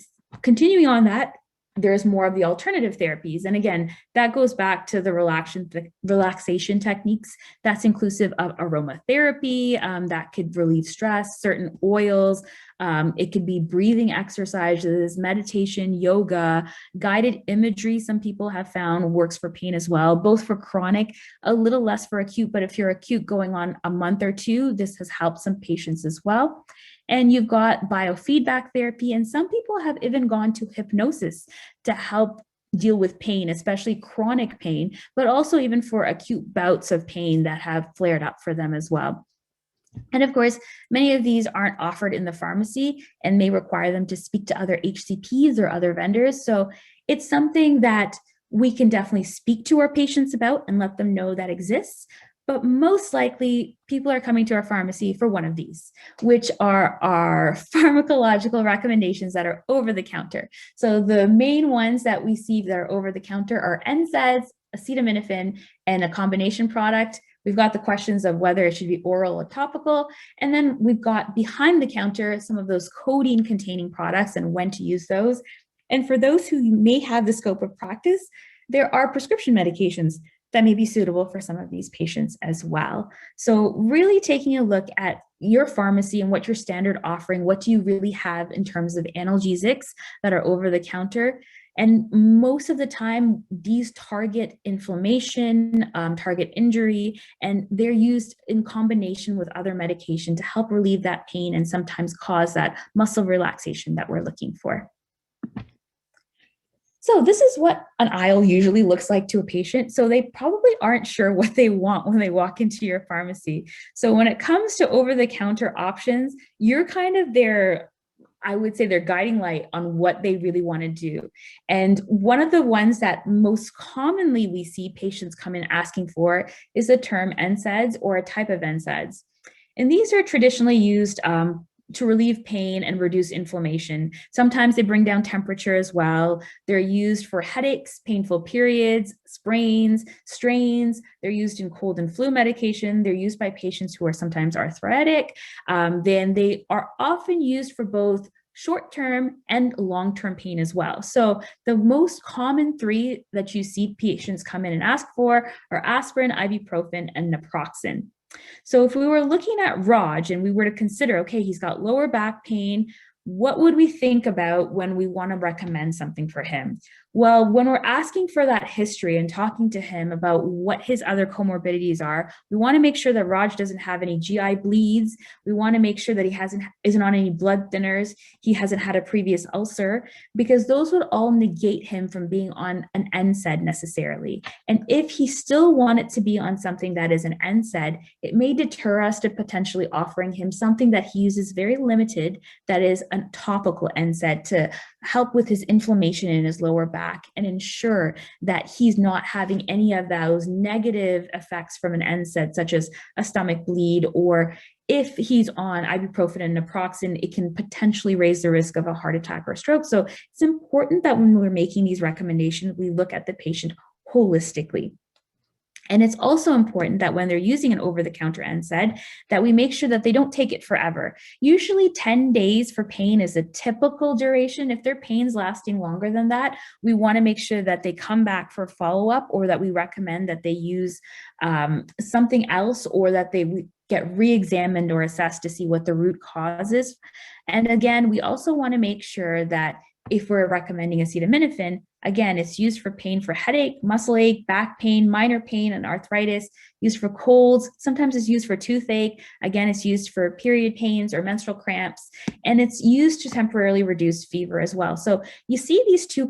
continuing on that, there's more of the alternative therapies. And again, that goes back to the relaxation techniques. That's inclusive of aromatherapy that could relieve stress, certain oils. It could be breathing exercises, meditation, yoga, guided imagery. Some people have found works for pain as well, both for chronic, a little less for acute, but if you're acute going on a month or two, this has helped some patients as well. And you've got biofeedback therapy, and some people have even gone to hypnosis to help deal with pain, especially chronic pain, but also even for acute bouts of pain that have flared up for them as well. And of course, many of these aren't offered in the pharmacy and may require them to speak to other HCPs or other vendors. So it's something that we can definitely speak to our patients about and let them know that exists. But most likely, people are coming to our pharmacy for one of these, which are our pharmacological recommendations that are over the counter. So the main ones that we see that are over the counter are NSAIDs, acetaminophen, and a combination product. We've got the questions of whether it should be oral or topical. And then we've got behind the counter some of those codeine containing products and when to use those. And for those who may have the scope of practice, there are prescription medications that may be suitable for some of these patients as well. So really taking a look at your pharmacy and what your standard offering, what do you really have in terms of analgesics that are over the counter? And most of the time, these target inflammation, target injury, and they're used in combination with other medication to help relieve that pain and sometimes cause that muscle relaxation that we're looking for. So this is what an aisle usually looks like to a patient. So they probably aren't sure what they want when they walk into your pharmacy. So when it comes to over-the-counter options, you're kind of their, I would say, their guiding light on what they really want to do. And one of the ones that most commonly we see patients come in asking for is the term NSAIDs or a type of NSAIDs. And these are traditionally used to relieve pain and reduce inflammation. Sometimes they bring down temperature as well. They're used for headaches, painful periods, sprains, strains. They're used in cold and flu medication. They're used by patients who are sometimes arthritic. Then they are often used for both short-term and long-term pain as well. So the most common three that you see patients come in and ask for are aspirin, ibuprofen, and naproxen. So if we were looking at Raj and we were to consider, okay, he's got lower back pain, what would we think about when we want to recommend something for him? Well, when we're asking for that history and talking to him about what his other comorbidities are, we want to make sure that Raj doesn't have any GI bleeds. We want to make sure that he isn't on any blood thinners. He hasn't had a previous ulcer, because those would all negate him from being on an NSAID necessarily. And if he still wanted to be on something that is an NSAID, it may deter us to potentially offering him something that he uses very limited, that is a topical NSAID, to help with his inflammation in his lower back and ensure that he's not having any of those negative effects from an NSAID, such as a stomach bleed, or if he's on ibuprofen and naproxen, it can potentially raise the risk of a heart attack or stroke. So it's important that when we're making these recommendations, we look at the patient holistically. And it's also important that when they're using an over-the-counter NSAID, that we make sure that they don't take it forever. Usually 10 days for pain is a typical duration. If their pain's lasting longer than that, we want to make sure that they come back for follow-up, or that we recommend that they use something else, or that they get re-examined or assessed to see what the root cause is. And again, we also want to make sure that if we're recommending acetaminophen, again, it's used for pain for headache, muscle ache, back pain, minor pain, and arthritis, used for colds. Sometimes it's used for toothache. Again, it's used for period pains or menstrual cramps, and it's used to temporarily reduce fever as well. So you see these two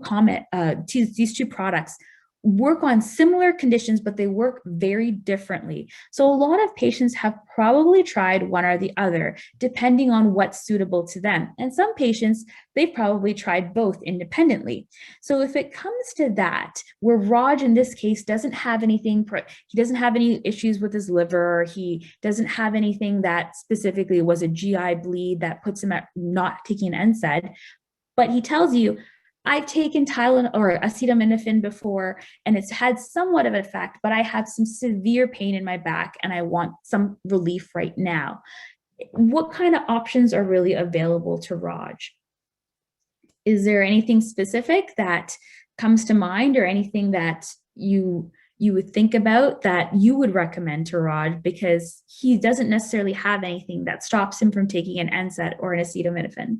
products work on similar conditions, but they work very differently. So a lot of patients have probably tried one or the other, depending on what's suitable to them. And some patients, they've probably tried both independently. So if it comes to that, where Raj in this case doesn't have anything, he doesn't have any issues with his liver, he doesn't have anything that specifically was a GI bleed that puts him at not taking an NSAID, but he tells you, I've taken Tylenol or acetaminophen before, and it's had somewhat of an effect, but I have some severe pain in my back and I want some relief right now. What kind of options are really available to Raj? Is there anything specific that comes to mind, or anything that you would think about that you would recommend to Raj, because he doesn't necessarily have anything that stops him from taking an NSAID or an acetaminophen?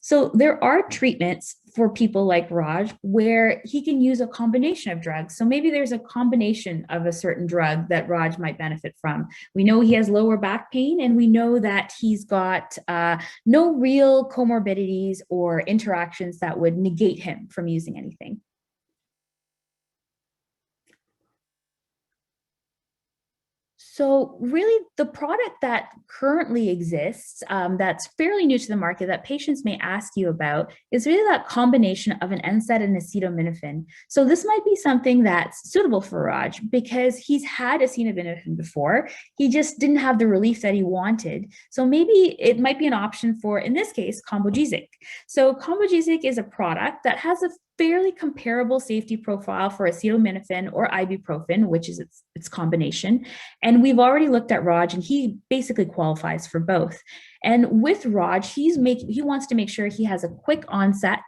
So there are treatments for people like Raj where he can use a combination of drugs. So maybe there's a combination of a certain drug that Raj might benefit from. We know he has lower back pain, and we know that he's got no real comorbidities or interactions that would negate him from using anything. So really, the product that currently exists, that's fairly new to the market, that patients may ask you about, is really that combination of an NSAID and acetaminophen. So this might be something that's suitable for Raj because he's had acetaminophen before. He just didn't have the relief that he wanted. So maybe it might be an option for, in this case, Combogesic. So Combogesic is a product that has a fairly comparable safety profile for acetaminophen or ibuprofen, which is its combination. And we've already looked at Raj, and he basically qualifies for both. And with Raj, he wants to make sure he has a quick onset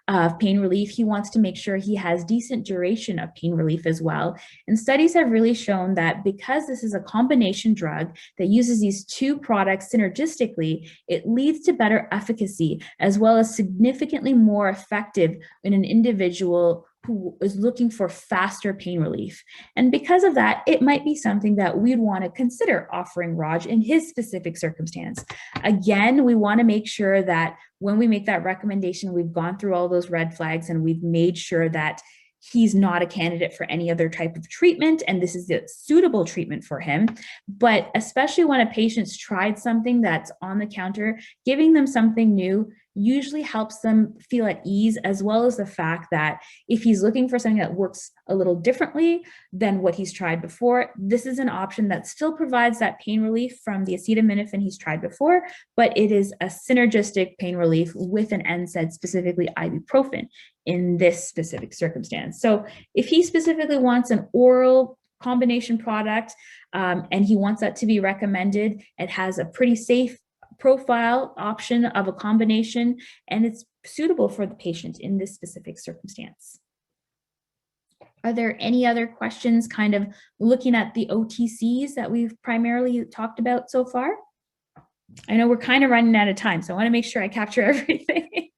of pain relief. He wants to make sure he has decent duration of pain relief as well. And studies have really shown that because this is a combination drug that uses these two products synergistically, it leads to better efficacy as well as significantly more effective in an individual who is looking for faster pain relief. And because of that, it might be something that we'd want to consider offering Raj in his specific circumstance. Again, we want to make sure that when we make that recommendation, we've gone through all those red flags and we've made sure that he's not a candidate for any other type of treatment, and this is a suitable treatment for him. But especially when a patient's tried something that's on the counter, giving them something new usually helps them feel at ease, as well as the fact that if he's looking for something that works a little differently than what he's tried before, this is an option that still provides that pain relief from the acetaminophen he's tried before, but it is a synergistic pain relief with an NSAID, specifically ibuprofen, in this specific circumstance. So if he specifically wants an oral combination product, and he wants that to be recommended, it has a pretty safe profile option of a combination, and it's suitable for the patient in this specific circumstance. Are there any other questions kind of looking at the OTCs that we've primarily talked about so far? I know we're kind of running out of time, so I want to make sure I capture everything.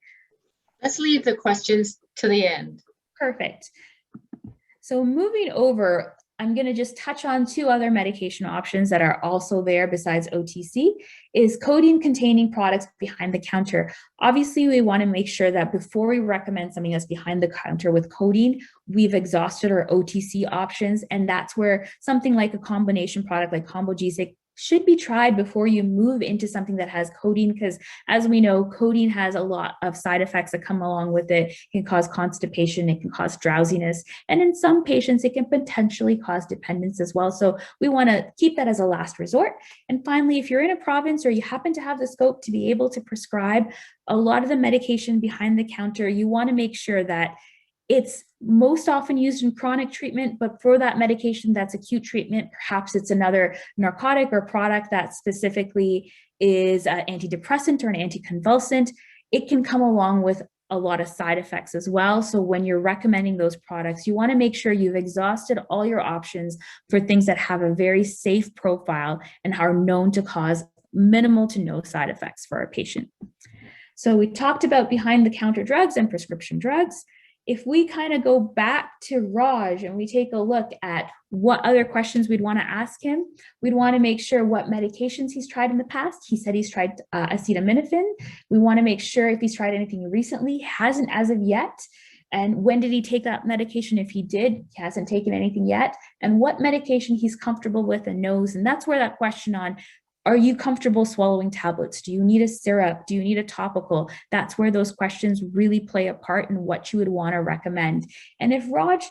Let's leave the questions to the end. Perfect. So moving over, I'm going to just touch on two other medication options that are also there besides OTC, is codeine-containing products behind the counter. Obviously, we want to make sure that before we recommend something that's behind the counter with codeine, we've exhausted our OTC options, and that's where something like a combination product like Combogesic should be tried before you move into something that has codeine, because as we know, codeine has a lot of side effects that come along with it. It can cause constipation, it can cause drowsiness, and in some patients, it can potentially cause dependence as well. So we want to keep that as a last resort. And finally, if you're in a province or you happen to have the scope to be able to prescribe a lot of the medication behind the counter, you want to make sure that it's most often used in chronic treatment, but for that medication that's acute treatment, perhaps it's another narcotic or product that specifically is an antidepressant or an anticonvulsant. It can come along with a lot of side effects as well. So when you're recommending those products, you want to make sure you've exhausted all your options for things that have a very safe profile and are known to cause minimal to no side effects for a patient. So we talked about behind the counter drugs and prescription drugs. If we kind of go back to Raj and we take a look at what other questions we'd want to ask him, we'd want to make sure what medications he's tried in the past. He said he's tried acetaminophen. We want to make sure if he's tried anything recently, hasn't as of yet. And when did he take that medication? If he did, he hasn't taken anything yet. And what medication he's comfortable with and knows. And that's where that question on, are you comfortable swallowing tablets? Do you need a syrup? Do you need a topical? That's where those questions really play a part in what you would want to recommend. And if Raj,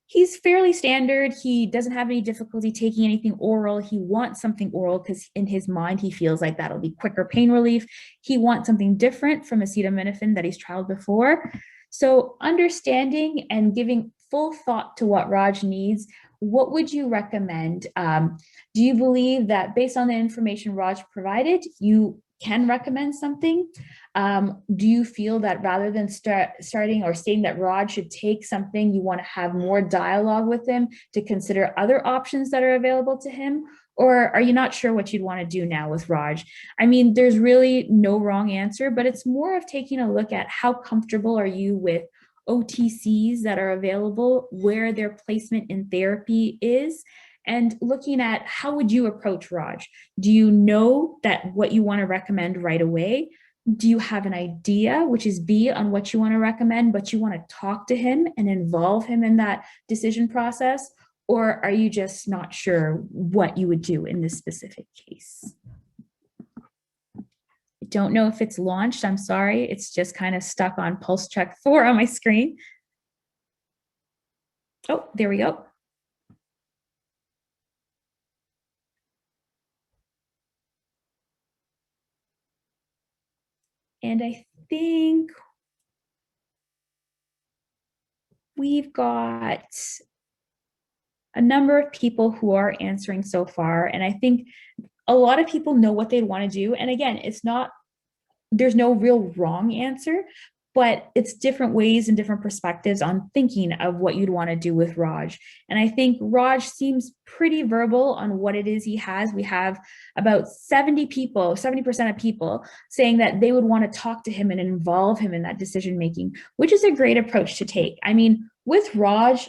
he's fairly standard, he doesn't have any difficulty taking anything oral, he wants something oral because in his mind, he feels like that'll be quicker pain relief. He wants something different from acetaminophen that he's tried before. So understanding and giving full thought to what Raj needs, what would you recommend? Do you believe that based on the information Raj provided, you can recommend something? Do you feel that rather than starting or saying that Raj should take something, you want to have more dialogue with him to consider other options that are available to him? Or are you not sure what you'd want to do now with Raj? I mean, there's really no wrong answer, but it's more of taking a look at how comfortable are you with OTCs that are available, where their placement in therapy is, and looking at how would you approach Raj? Do you know that what you want to recommend right away? Do you have an idea, which is B, on what you want to recommend, but you want to talk to him and involve him in that decision process? Or are you just not sure what you would do in this specific case? I don't know if it's launched. I'm sorry. It's just kind of stuck on Pulse Check 4 on my screen. Oh, there we go. And I think we've got a number of people who are answering so far. And I think a lot of people know what they want to do. And again, there's no real wrong answer, but it's different ways and different perspectives on thinking of what you'd want to do with Raj. And I think Raj seems pretty verbal on what it is he has. We have about 70% of people saying that they would want to talk to him and involve him in that decision making, which is a great approach to take. I mean, with Raj,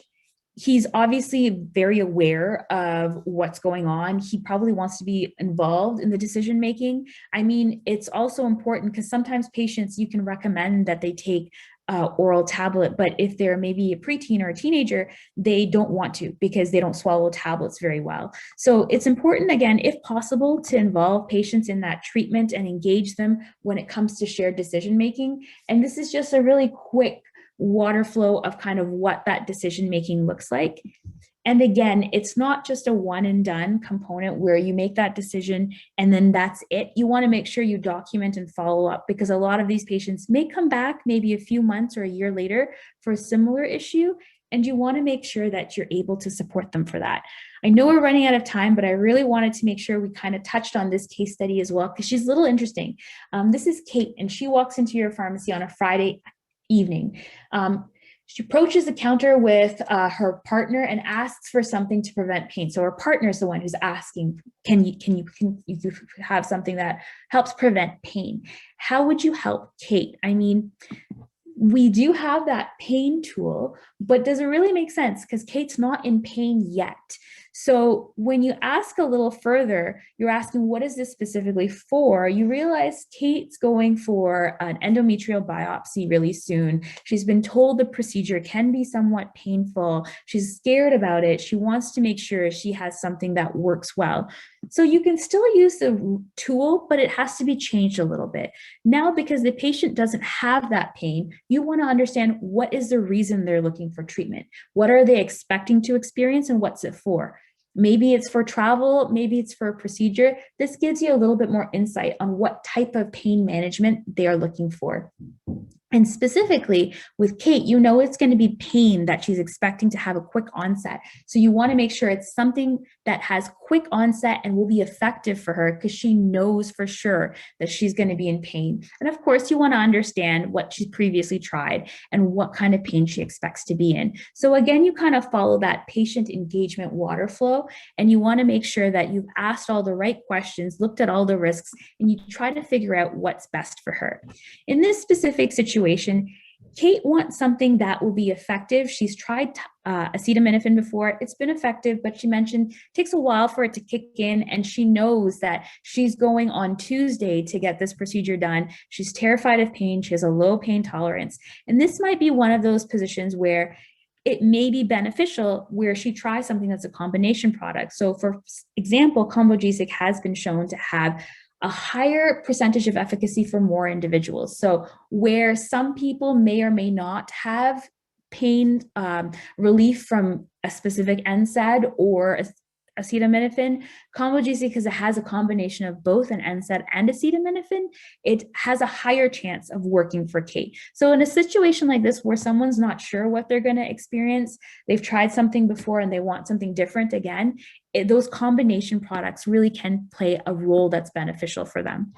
he's obviously very aware of what's going on. He probably wants to be involved in the decision making. I mean, it's also important because sometimes patients, you can recommend that they take oral tablet, but if they're maybe a preteen or a teenager, they don't want to because they don't swallow tablets very well. So it's important, again, if possible, to involve patients in that treatment and engage them when it comes to shared decision making. And this is just a really quick water flow of kind of what that decision making looks like. And again, it's not just a one and done component where you make that decision and then that's it. You want to make sure you document and follow up because a lot of these patients may come back maybe a few months or a year later for a similar issue. And you want to make sure that you're able to support them for that. I know we're running out of time, but I really wanted to make sure we kind of touched on this case study as well because she's a little interesting. This is Kate, and she walks into your pharmacy on a Friday evening. She approaches the counter with her partner and asks for something to prevent pain. So her partner is the one who's asking, can you have something that helps prevent pain? How would you help Kate? I mean, we do have that pain tool, but does it really make sense? Because Kate's not in pain yet. So when you ask a little further, you're asking, what is this specifically for? You realize Kate's going for an endometrial biopsy really soon. She's been told the procedure can be somewhat painful. She's scared about it. She wants to make sure she has something that works well. So you can still use the tool, but it has to be changed a little bit. Now, because the patient doesn't have that pain, you want to understand what is the reason they're looking for treatment. What are they expecting to experience and what's it for? Maybe it's for travel, maybe it's for a procedure. This gives you a little bit more insight on what type of pain management they are looking for. And specifically with Kate, you know it's going to be pain that she's expecting to have a quick onset. So you want to make sure it's something that has quick onset and will be effective for her because she knows for sure that she's going to be in pain. And of course, you want to understand what she's previously tried and what kind of pain she expects to be in. So again, you kind of follow that patient engagement water flow, and you want to make sure that you've asked all the right questions, looked at all the risks, and you try to figure out what's best for her. In this specific situation, Kate wants something that will be effective. She's tried acetaminophen before. It's been effective, but she mentioned it takes a while for it to kick in, and she knows that she's going on Tuesday to get this procedure done. She's terrified of pain. She has a low pain tolerance. And this might be one of those positions where it may be beneficial where she tries something that's a combination product. So for example, Combogesic has been shown to have a higher percentage of efficacy for more individuals. So where some people may or may not have pain relief from a specific NSAID or acetaminophen, Combogesic, because it has a combination of both an NSAID and acetaminophen, it has a higher chance of working for Kate. So in a situation like this where someone's not sure what they're going to experience, they've tried something before and they want something different again, those combination products really can play a role that's beneficial for them.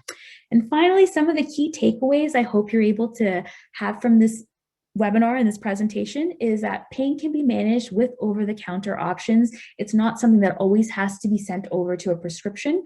And finally, some of the key takeaways I hope you're able to have from this webinar and this presentation is that pain can be managed with over-the-counter options. It's not something that always has to be sent over to a prescription.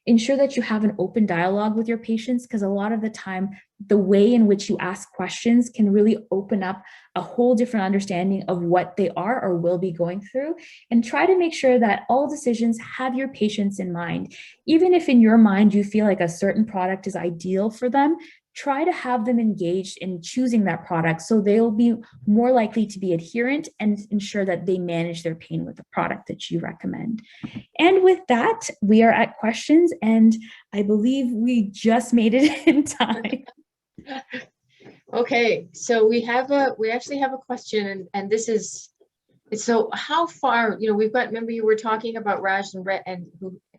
Ensure that you have an open dialogue with your patients, because a lot of the time, the way in which you ask questions can really open up a whole different understanding of what they are or will be going through. And try to make sure that all decisions have your patients in mind. Even if in your mind you feel like a certain product is ideal for them, try to have them engaged in choosing that product so they'll be more likely to be adherent and ensure that they manage their pain with the product that you recommend. And with that, we are at questions, and I believe we just made it in time. Okay, so we actually have a question, and this is, so how far, we've got, remember you were talking about Raj and red, and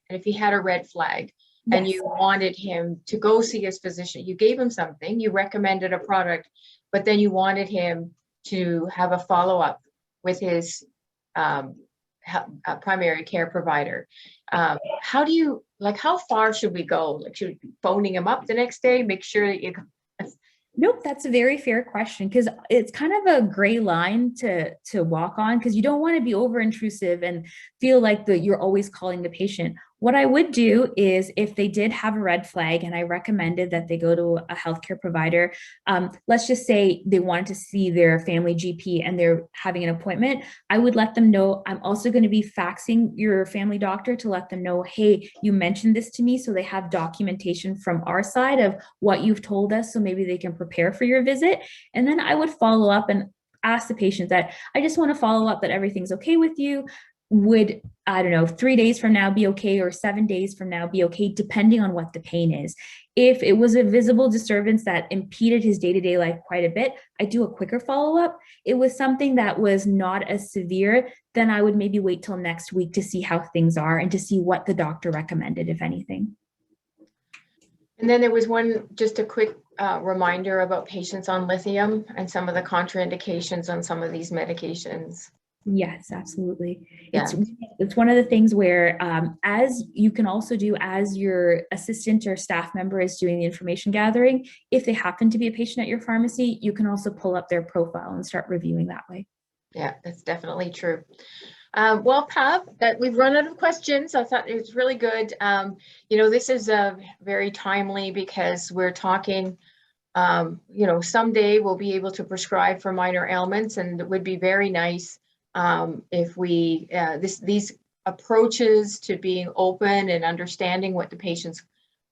if he had a red flag, and Yes. you wanted him to go see his physician, you gave him something, you recommended a product, but then you wanted him to have a follow-up with his primary care provider. How do you, how far should we go? Like, should we be phoning him up the next day, make sure that you... Nope, that's a very fair question, because it's kind of a gray line to walk on, because you don't want to be over intrusive and feel like you're always calling the patient. What I would do is, if they did have a red flag and I recommended that they go to a healthcare provider, let's just say they wanted to see their family GP and they're having an appointment, I would let them know I'm also going to be faxing your family doctor to let them know, hey, you mentioned this to me, so they have documentation from our side of what you've told us, so maybe they can prepare for your visit. And then I would follow up and ask the patient that I just want to follow up that everything's okay with you. Would, I don't know, 3 days from now be okay, or 7 days from now be okay, depending on what the pain is. If it was a visible disturbance that impeded his day-to-day life quite a bit, I do a quicker follow-up. It was something that was not as severe, then I would maybe wait till next week to see how things are and to see what the doctor recommended, if anything. And then there was just a quick reminder about patients on lithium and some of the contraindications on some of these medications. Yes, absolutely. Yeah. It's one of the things where, as you can also do as your assistant or staff member is doing the information gathering, if they happen to be a patient at your pharmacy, you can also pull up their profile and start reviewing that way. Yeah, that's definitely true. Well, Pav, that we've run out of questions. I thought it was really good. This is very timely, because we're talking, someday we'll be able to prescribe for minor ailments, and it would be very nice if we, these approaches to being open and understanding what the patient's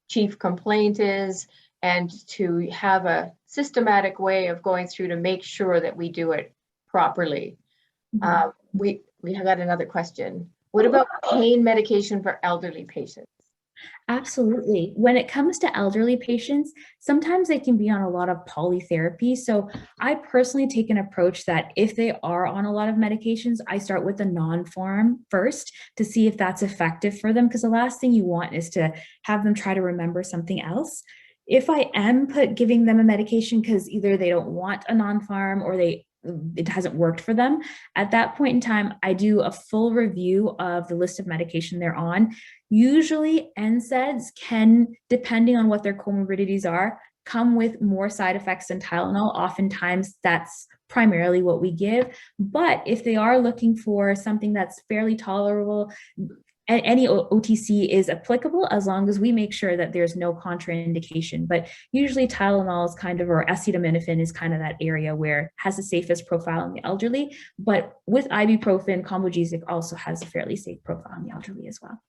chief complaint is, and to have a systematic way of going through to make sure that we do it properly. We have got another question. What about pain medication for elderly patients? Absolutely. When it comes to elderly patients, sometimes they can be on a lot of polytherapy. So I personally take an approach that if they are on a lot of medications, I start with a non-form first to see if that's effective for them, because the last thing you want is to have them try to remember something else. If I am giving them a medication because either they don't want a non-pharm or it hasn't worked for them, at that point in time, I do a full review of the list of medication they're on. Usually NSAIDs can, depending on what their comorbidities are, come with more side effects than Tylenol. Oftentimes that's primarily what we give. But if they are looking for something that's fairly tolerable, any OTC is applicable, as long as we make sure that there's no contraindication. But usually Tylenol is kind of, or acetaminophen is kind of that area where it has the safest profile in the elderly. But with ibuprofen, Combogesic also has a fairly safe profile in the elderly as well.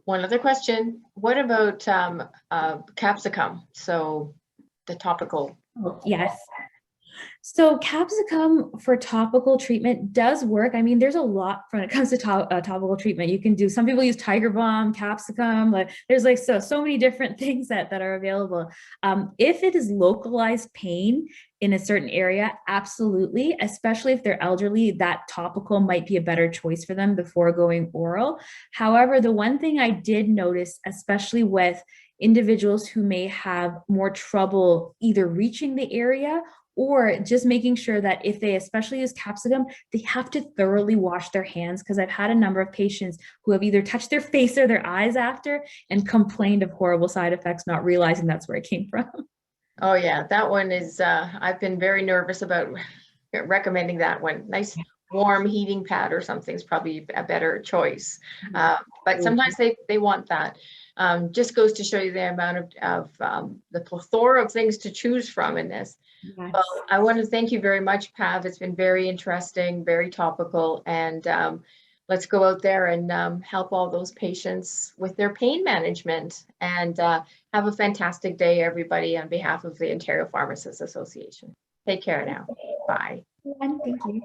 One other question. What about capsicum? So the topical. Oh, yes. So capsicum for topical treatment does work. I mean, there's a lot when it comes to topical treatment. You can do, some people use Tiger Balm, capsicum, like there's like so many different things that are available. If it is localized pain in a certain area, absolutely, especially if they're elderly, that topical might be a better choice for them before going oral. However, the one thing I did notice, especially with individuals who may have more trouble either reaching the area or just making sure that if they especially use capsicum, they have to thoroughly wash their hands, because I've had a number of patients who have either touched their face or their eyes after and complained of horrible side effects, not realizing that's where it came from. Oh yeah, that one is, I've been very nervous about recommending that one. Nice warm heating pad or something is probably a better choice. But sometimes they want that. Just goes to show you the amount of the plethora of things to choose from in this. Yes. Well, I want to thank you very much, Pav. It's been very interesting, very topical, and let's go out there and help all those patients with their pain management. And have a fantastic day, everybody, on behalf of the Ontario Pharmacists Association. Take care now. Bye. Thank you.